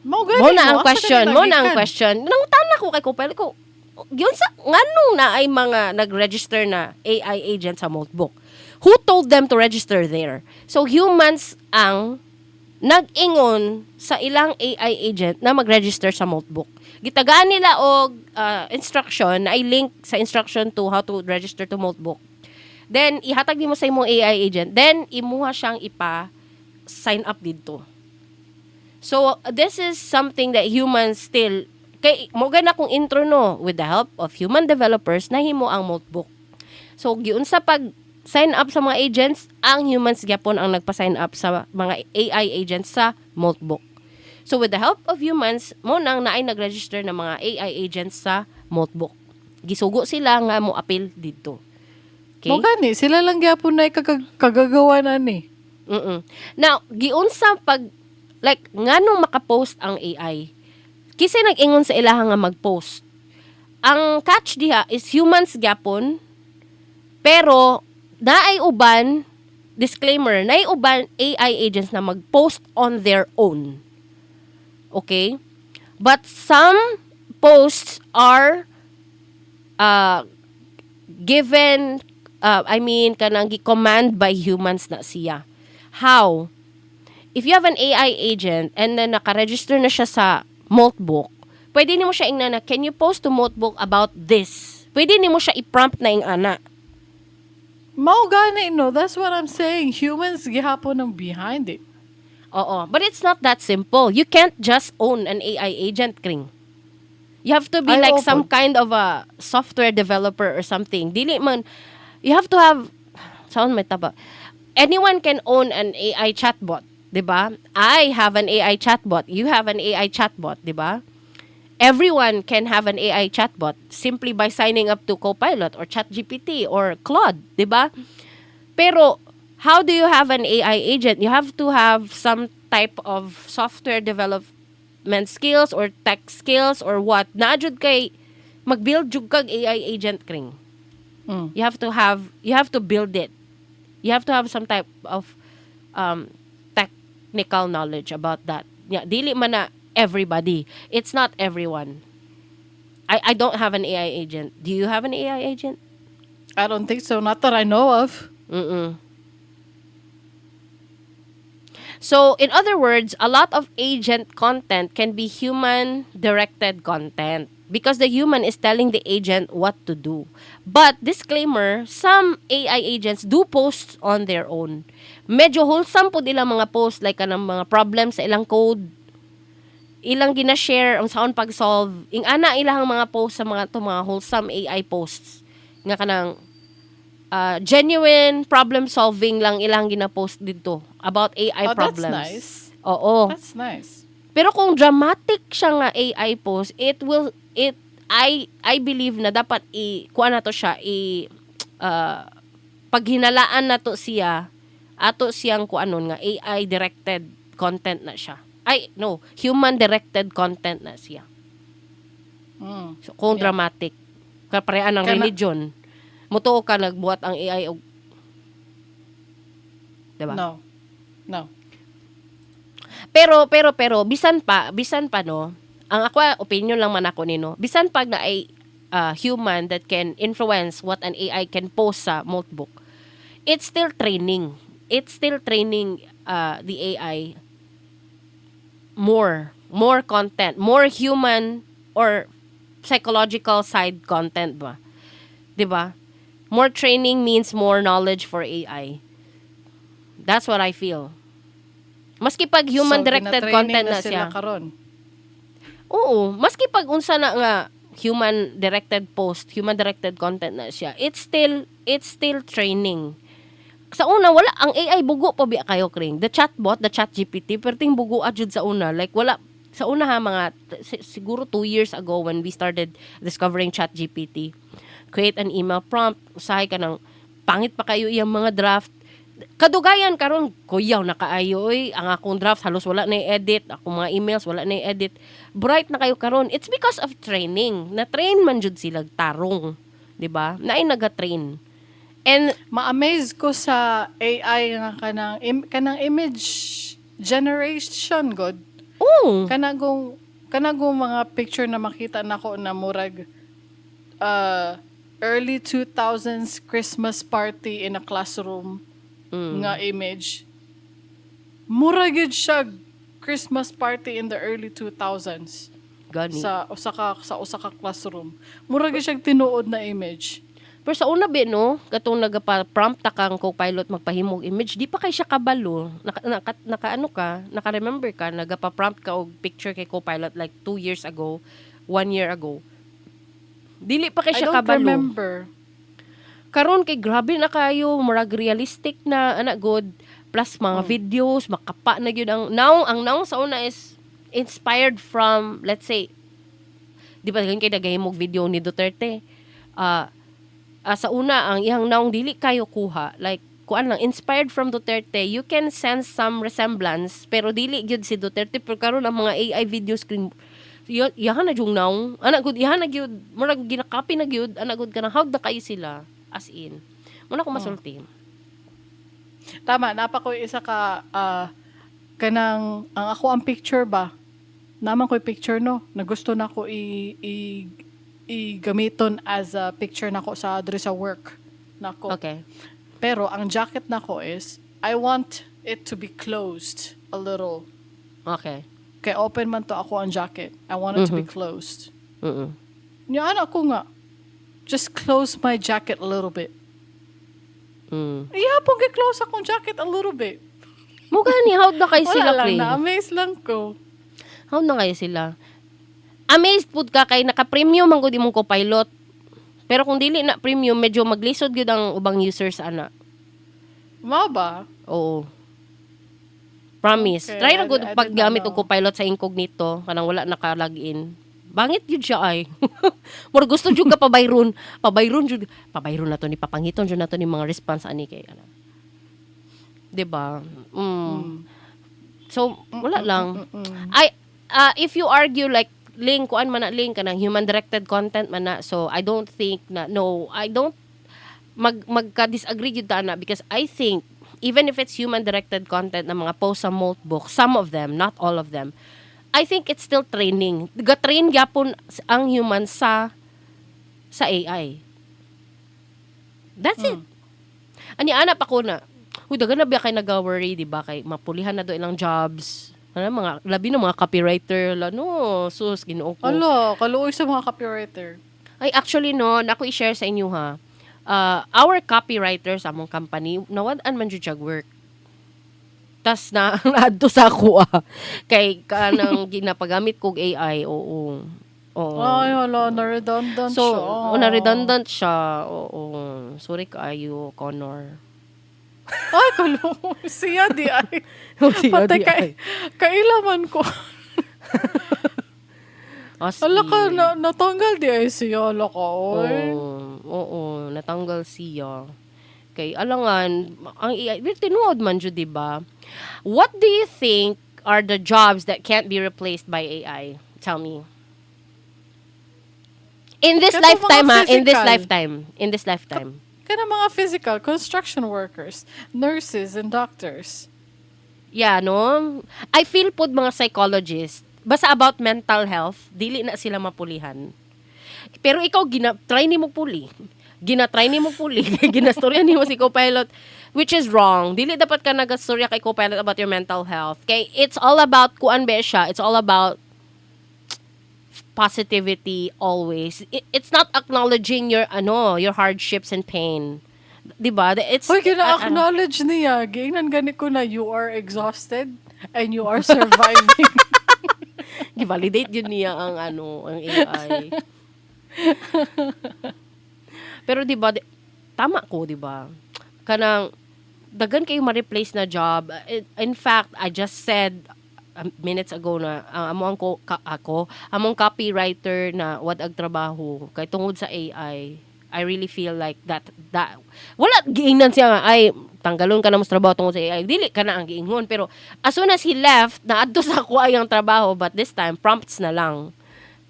Mo na ang question. Nangutan ako kay Kupel ko. Yun sa nganong na ay mga nag-register na AI agent sa Moltbook. Who told them to register there? So humans ang nag-ingon sa ilang AI agent na mag-register sa Moltbook. Gitagaan nila og instruction na i-link sa instruction to how to register to Moltbook. Then ihatag nimo sa imong AI agent. Then imuha siyang sign up dito. So, this is something that humans still, kay mo gana kung intro no, with the help of human developers, nahimo ang Moltbook. So, giun sa pag-sign up sa mga agents, ang humans gyapon ang nagpa-sign up sa mga AI agents sa Moltbook. So, with the help of humans, mo nang naay nag-register ng mga AI agents sa Moltbook. Gisugo sila nga mo appeal dito. Okay? Mo gani, sila lang gyapon na kagagawa na ni. Now, giun sa like, nganong makapost ang AI? Kasi nag-ingon sa ilaha nga mag-post. Ang catch diha is humans gyapon, pero naay uban, disclaimer, naay uban AI agents na mag-post on their own. Okay? But some posts are given, kanang gi-command by humans na siya. How? If you have an AI agent and then naka-register na siya sa Moltbook, pwede nimo siya ingna na, can you post to Moltbook about this? Pwede nimo siya i-prompt na ingana. Mao gani, no? That's what I'm saying. Humans gihapon ang behind it. Oo. But it's not that simple. You can't just own an AI agent, Kring. You have to be like some kind of a software developer or something. Dili man, you have to have, sound may taba. Anyone can own an AI chatbot. Diba? I have an AI chatbot. You have an AI chatbot, diba? Everyone can have an AI chatbot simply by signing up to Copilot or ChatGPT or Claude, diba? Pero how do you have an AI agent? You have to have some type of software development skills or tech skills or what. Naajud kay mag-build jud kag AI agent kring. Mm. You have to build it. You have to have some type of technical knowledge about that. Yeah, dili man na everybody. It's not everyone. I don't have an AI agent. Do you have an AI agent? I don't think so. Not that I know of. Mm-mm. So, in other words, a lot of agent content can be human-directed content because the human is telling the agent what to do. But, disclaimer, some AI agents do posts on their own. Medyo wholesome po ilang mga post, like kanang mga problems sa ilang code, ilang gina-share ang saan pag-solve. Ing ana ilang mga post sa mga wholesome AI posts. Nga kanang genuine problem solving lang ilang gina-post dito about AI Oh, that's problems. nice. Oo. That's nice. Pero kung dramatic siya nga AI post, I believe na dapat kuha na to siya paghinalaan na to siya ato siyang kuanon nga AI directed content na siya. Human directed content na siya. Mm. So, kung Yeah. dramatic, kaparean ng religion, mutuo ka nagbuhat ang AI og, diba? No. No. Pero bisan pa no, ang ako opinion lang man ako nino. Bisan pag na ay human that can influence what an AI can post sa Moltbook. It's still training. It's still training the AI more content, more human or psychological side content ba? 'Di ba? More training means more knowledge for AI. That's what I feel. Maski pag human-directed gina-training content na sila siya. karon. Oo. Maski pag unsa na nga human-directed post, human-directed content na siya, it's still training. Sa una, wala, ang AI bugo pa biya kayo, Kring. The chatbot, the chat GPT, perting bugo adjud sa una. Like, wala, sa una ha, mga, siguro 2 years ago when we started discovering chat GPT, create an email prompt, usahay ka ng, pangit pa kayo iyang mga draft, kadugayan karon kuyaw na kaayo ang akong draft halos wala na i-edit, akong mga emails wala na i-edit, bright na kayo karon. It's because of training. Na train man jud sila tarong, di ba? Naay naga-train. And Ma-amaze ko sa AI nga kanang image generation god. Kanagong mga picture na makita nako na murag early 2000s Christmas party in a classroom nga image. Mura gyud siya Christmas party in the early 2000s. gani. Sa usa ka classroom. Mura gyud siya tinuod na image. Pero sa una be no, katong nagapa-prompt ta kang co-pilot magpahimog image, di pa kay siya kabalo. Naka-remember ka, nagapa-prompt ka og picture kay co-pilot like 2 years ago, 1 year ago. Dili pa kay I siya don't kabalo. remember. Karon kay grabe na kayo, murag realistic na ana good, plus mga videos, makapa na gyud ang now sa una is inspired from, let's say, di ba kay nagahimog video ni Duterte. Sa una ang iyang naong dili kayo kuha, like kuan lang inspired from Duterte, you can sense some resemblance pero dili gyud si Duterte. Pero karon ang mga AI video screen yahan na jung naong ana gud, yahan na gyud murag ginakapi na gyud, ana gud kanang hawd na kayo sila as in muna ko masulti. Tama, napa ko isa ka kanang ang ako ang picture ba. Naman ko picture no. Nagusto na ko gamiton as a picture nako sa diri sa work nako. Okay. Pero ang jacket nako is I want it to be closed a little. Okay. Kaya open man to ako ang jacket. I want it to be closed. Nya anak ko nga just close my jacket a little bit. Ihapon kay close akong jacket a little bit. Mo gani hawd na kay sila, Wala lang, Kring. na-amaze lang ko. Hawd na kayo sila. Amazed pud ka kay naka-premium ang gud imong co-pilot. Pero kung dili na premium, medyo maglisod gyud ang ubang users ana. Mao ba? Oo. Promise. Okay, Try na gud I did paggamit not og know. co-pilot sa incognito kanang wala naka-login. Bangit gyud siya ay. Mura gusto jud ka pabayron jud. Pabayron na to ni papangiton jud na to ni mga response ani kay ana. 'Di ba? So wala lang. If you argue like link kuan man na link kanang human directed content man na, so I don't think na, no, I don't magka-disagree gyud ta na, because I think even if it's human directed content na mga post sa Moltbook, some of them, not all of them, I think it's still training. Ga-train gyapon ang human sa AI. That's it. Ani anak ako na, huy, dagan na biya kay nag-worry, di ba? Kay mapulihan na do ilang jobs. Ano, mga, labi na mga copywriter, no, sus, ginoo ko. Ala, kaluoy sa mga copywriter. Ay, actually, no, ako i-share sa inyo, ha. Our copywriters, among company, nawadaan man dyan work. Tas na, naadto sa ako, kay kanang ginapagamit kog AI, oo. Ay, hala, na-redundant So, siya. na-redundant siya, oo. Sorry kaayo, Connor. Ay, kaluoy. Siya di ay. Siya Patay di ay. kailaman ko. As Ala ka, in. natanggal di ay siya. Ala ka, oy. Oo, natanggal siya. Kay alangan, ang AI, tinuod man jud, di ba? What do you think are the jobs that can't be replaced by AI? Tell me. In this Kato mga lifetime, ha? In this physical. lifetime. In this lifetime. Kaya mga physical, construction workers, nurses, and doctors. Yeah, no? I feel pod mga psychologists, basta about mental health, dili na sila mapulihan. Pero ikaw, try ni mo puli. Gina-try ni mo puli. Ginastorya ni mo si co-pilot, which is wrong. Dili dapat ka nagastorya kay co-pilot about your mental health. Kay it's all about kuan ba siya. It's all about positivity always. It's not acknowledging your your hardships and pain. 'Di ba? It's Hoy, kina-acknowledge niya. Gainan gani ko na you are exhausted and you are surviving. gi-validate yun niya ang ang AI. Pero 'di ba, tama ko, 'di ba? Kanang dagan kayo ma-replace na job. In fact, I just said minutes ago na among copywriter na wad ag trabaho kay tungod sa AI. I really feel like that wala giingnan siya nga ay tanggalon ka na mo sa trabaho tungod sa AI, dili ka na ang giingon, pero as soon as he left naadto sa kuha yung trabaho, but this time prompts na lang,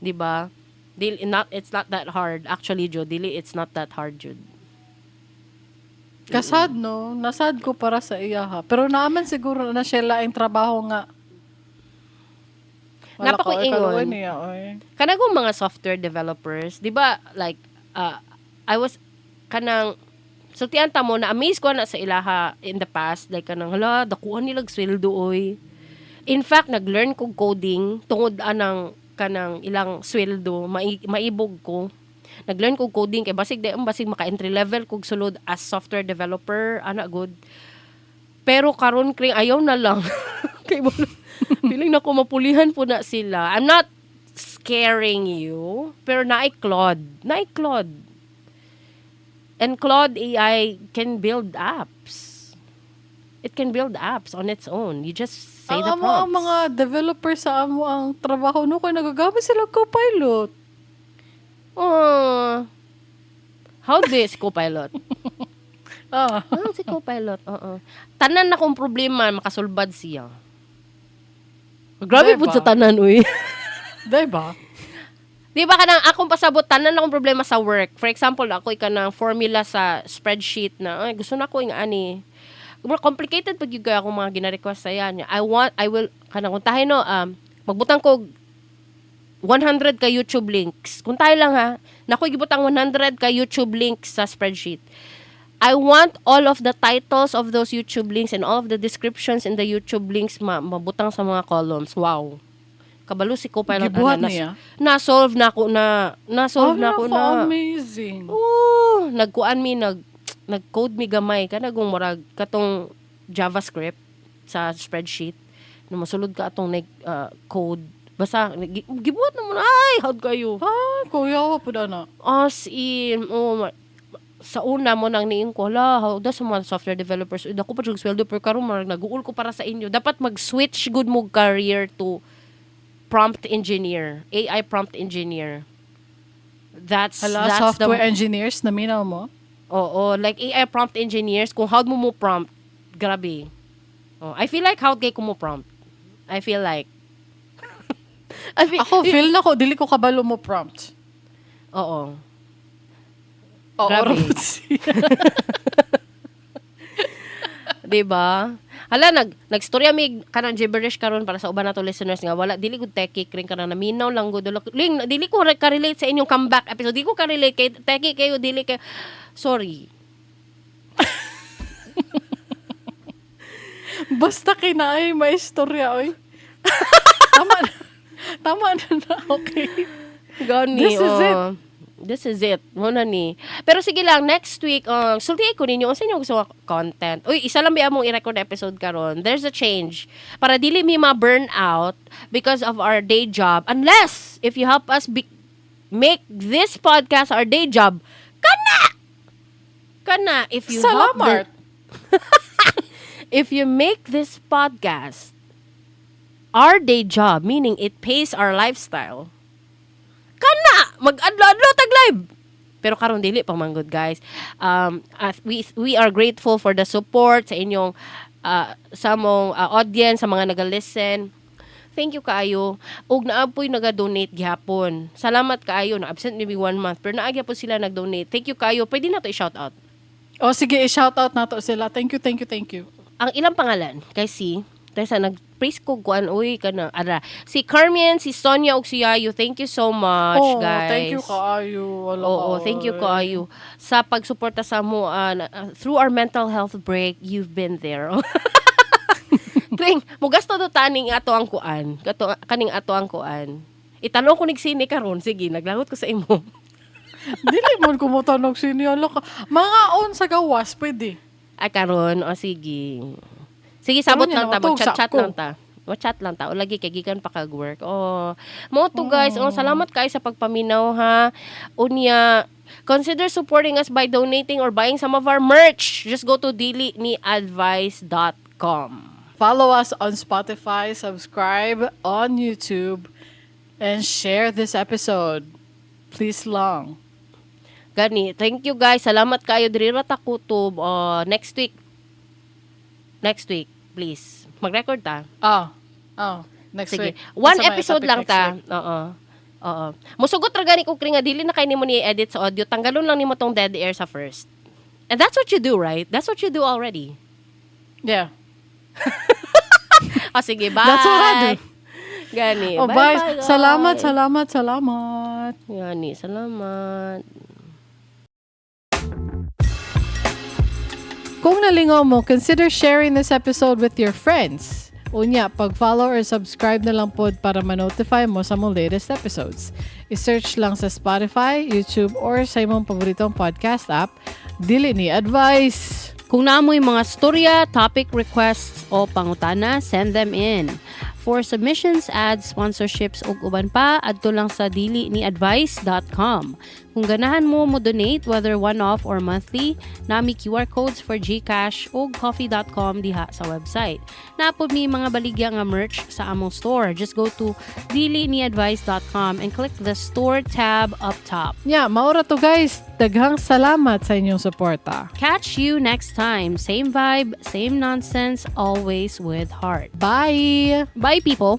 di ba? It's not that hard actually, Jud. Dili, it's not that hard, Jud. Kasad, no? Nasad ko para sa iya, ha? Pero naaman siguro na siya laing trabaho nga. Wala ka, oy, Napakuingon. kaluoy niya, oy. Kanagong mga software developers, di ba, like, I was, kanang, sultian ta mo, na-amaze ko na sa ilaha in the past, like, kanang, hala, dakuan nilag sweldo, oy. In fact, nag-learn kog coding, tungod anang, kanang, ilang sweldo, maibog ko. Nag-learn kog coding, kay basig maka-entry level kog sulod as software developer, ana good. Pero karon kring ayaw na lang. Kay feeling na ko mapulihan po na sila. I'm not scaring you, pero naay Claude. And Claude AI can build apps. It can build apps on its own. You just say the Ang prompts. mga developer sa amo ang trabaho no kay nagagamit sila co-pilot. Oh. How this co-pilot? Ah. Si co-pilot, oo. Tanan na kong problema, makasulbad siya. Grabe Diba? po sa tanan, uy. Diba? Di ba kanang akong pasabot, tanan na akong problema sa work. For example, ako kanang formula sa spreadsheet na, ay, gusto na ko yung ani. More complicated pag yung akong mga gina-request sa yan. I will, kanang kung tayo no, magbutang ko 100 ka YouTube links. Kung tayo lang ha, naku, gibutang 100 ka YouTube links sa spreadsheet. I want all of the titles of those YouTube links and all of the descriptions in the YouTube links mabutang sa mga columns. Wow. Kabalo si Copilot. Gibuhat niya? Na-solve na ako na. Amazing. Oo. Nag-code mi gamay. Kanagong murag katong JavaScript sa spreadsheet. Na masulod ka atong code. Basta, gibuhat na mo na. Ay, how'd kayo? Ah, kuya wa po na. As in, sa una mo nang niing ko, hala, sa mga software developers, ako pa yung sweldo, pero karon marag nag-uul ko para sa inyo. Dapat mag-switch good mo career to prompt engineer, AI prompt engineer. That's Software engineers na minaw mo? Oo, like AI prompt engineers, kung how mo prompt, Grabe. Oh, I feel like how kay kumo prompt. I feel like Ako, feel na ko, dili ko kabalo mo prompt. Oo. Oo, Grabe. Ramsey. Diba? Hala, nagstorya mi kanang gibberish karon para sa uban nato listeners nga wala dili gud teki kring kanang naminaw lang gud ling dili ko ka-relate sa inyong comeback episode. Dili ko ka-relate kay teki kayo dili kay sorry. Basta kinaay may istorya, oy. Tama na. Tama na. Okay. Gani. This is it. This is it. Muna ni. Pero sige lang, next week, sultihay ko ninyo sa inyo gusto nga content. Uy, isa lang ba among i-record episode karon. There's a change. Para dili mi ma-burn out because of our day job. Unless, if you help us make this podcast our day job, kana, if you Salamat. if you make this podcast our day job, meaning it pays our lifestyle, kana mag-adlo tag live. Pero karon dili pa manggod guys. We are grateful for the support sa inyong sa mong audience, sa mga naga-listen. Thank you kaayo. Og naapoy naga-donate gihapon. Salamat kaayo. Na absent maybe 1 month pero naagya po sila nag-donate. Thank you kaayo. Pwede na to i-shout out. O sige, i-shoutout nato sila. Thank you. Ang ilang pangalan kay si Tessa nag-praise ko kuan uy kana ara si Carmen, si Sonia ug si Yayo. Thank you so much guys. Thank you kaayo. Wala Oo, thank you kaayo sa pagsuporta sa mo through our mental health break. You've been there. Kring, mo gasto do taning ato ang kuan. Kaning ato ang kuan. Itanong ko nig sini karon, sige, naglangot ko sa imo. Dili man ko mo tanog siniyala ka. Mga on sa gawas, pwede. Ay karon, o sige. Sige, sabot Ano lang ta, niya, mag-chat ko. lang ta. Mag-chat lang ta. O lagi kay gikan pa kag work. Oh, mo to guys. Oh, salamat kay sa pagpaminaw ha. Unya, consider supporting us by donating or buying some of our merch. Just go to diliniadvice.com. Follow us on Spotify, subscribe on YouTube, and share this episode. Please long. Gani, thank you guys. Salamat kayo diri ra ta kutob. Next week, please. Mag-record ta. Next Sige. week. One Unsa may episode topic lang next ta. week? Oo. Musugot ra gani ko kring nga dili na kay nimo ni edit sa audio. Tanggalon lang nimo tong dead air sa first. And that's what you do, right? That's what you do already. Yeah. Sige, bye. That's what I do. Gani. Oh, bye. bye. Salamat. Gani, salamat. Kung nalingaw mo, consider sharing this episode with your friends. Unya, pag-follow or subscribe na lang pod para ma-notify mo sa mong latest episodes. I-search lang sa Spotify, YouTube, or sa imong paboritong podcast app, Dili Ni Advice. Kung naamoy mga storya, topic requests o pangutana, send them in. For submissions, ads, sponsorships ug uban pa, adto lang sa diliniadvice.com. Kung ganahan mo donate whether one-off or monthly, nami QR codes for GCash ug coffee.com diha sa website. Naapod mi mga baligya nga merch sa among store. Just go to diliniadvice.com and click the store tab up top. Nya, maura to guys. Daghang salamat sa inyong suporta. Catch you next time. Same vibe, same nonsense, always with heart. Bye! Bye, people!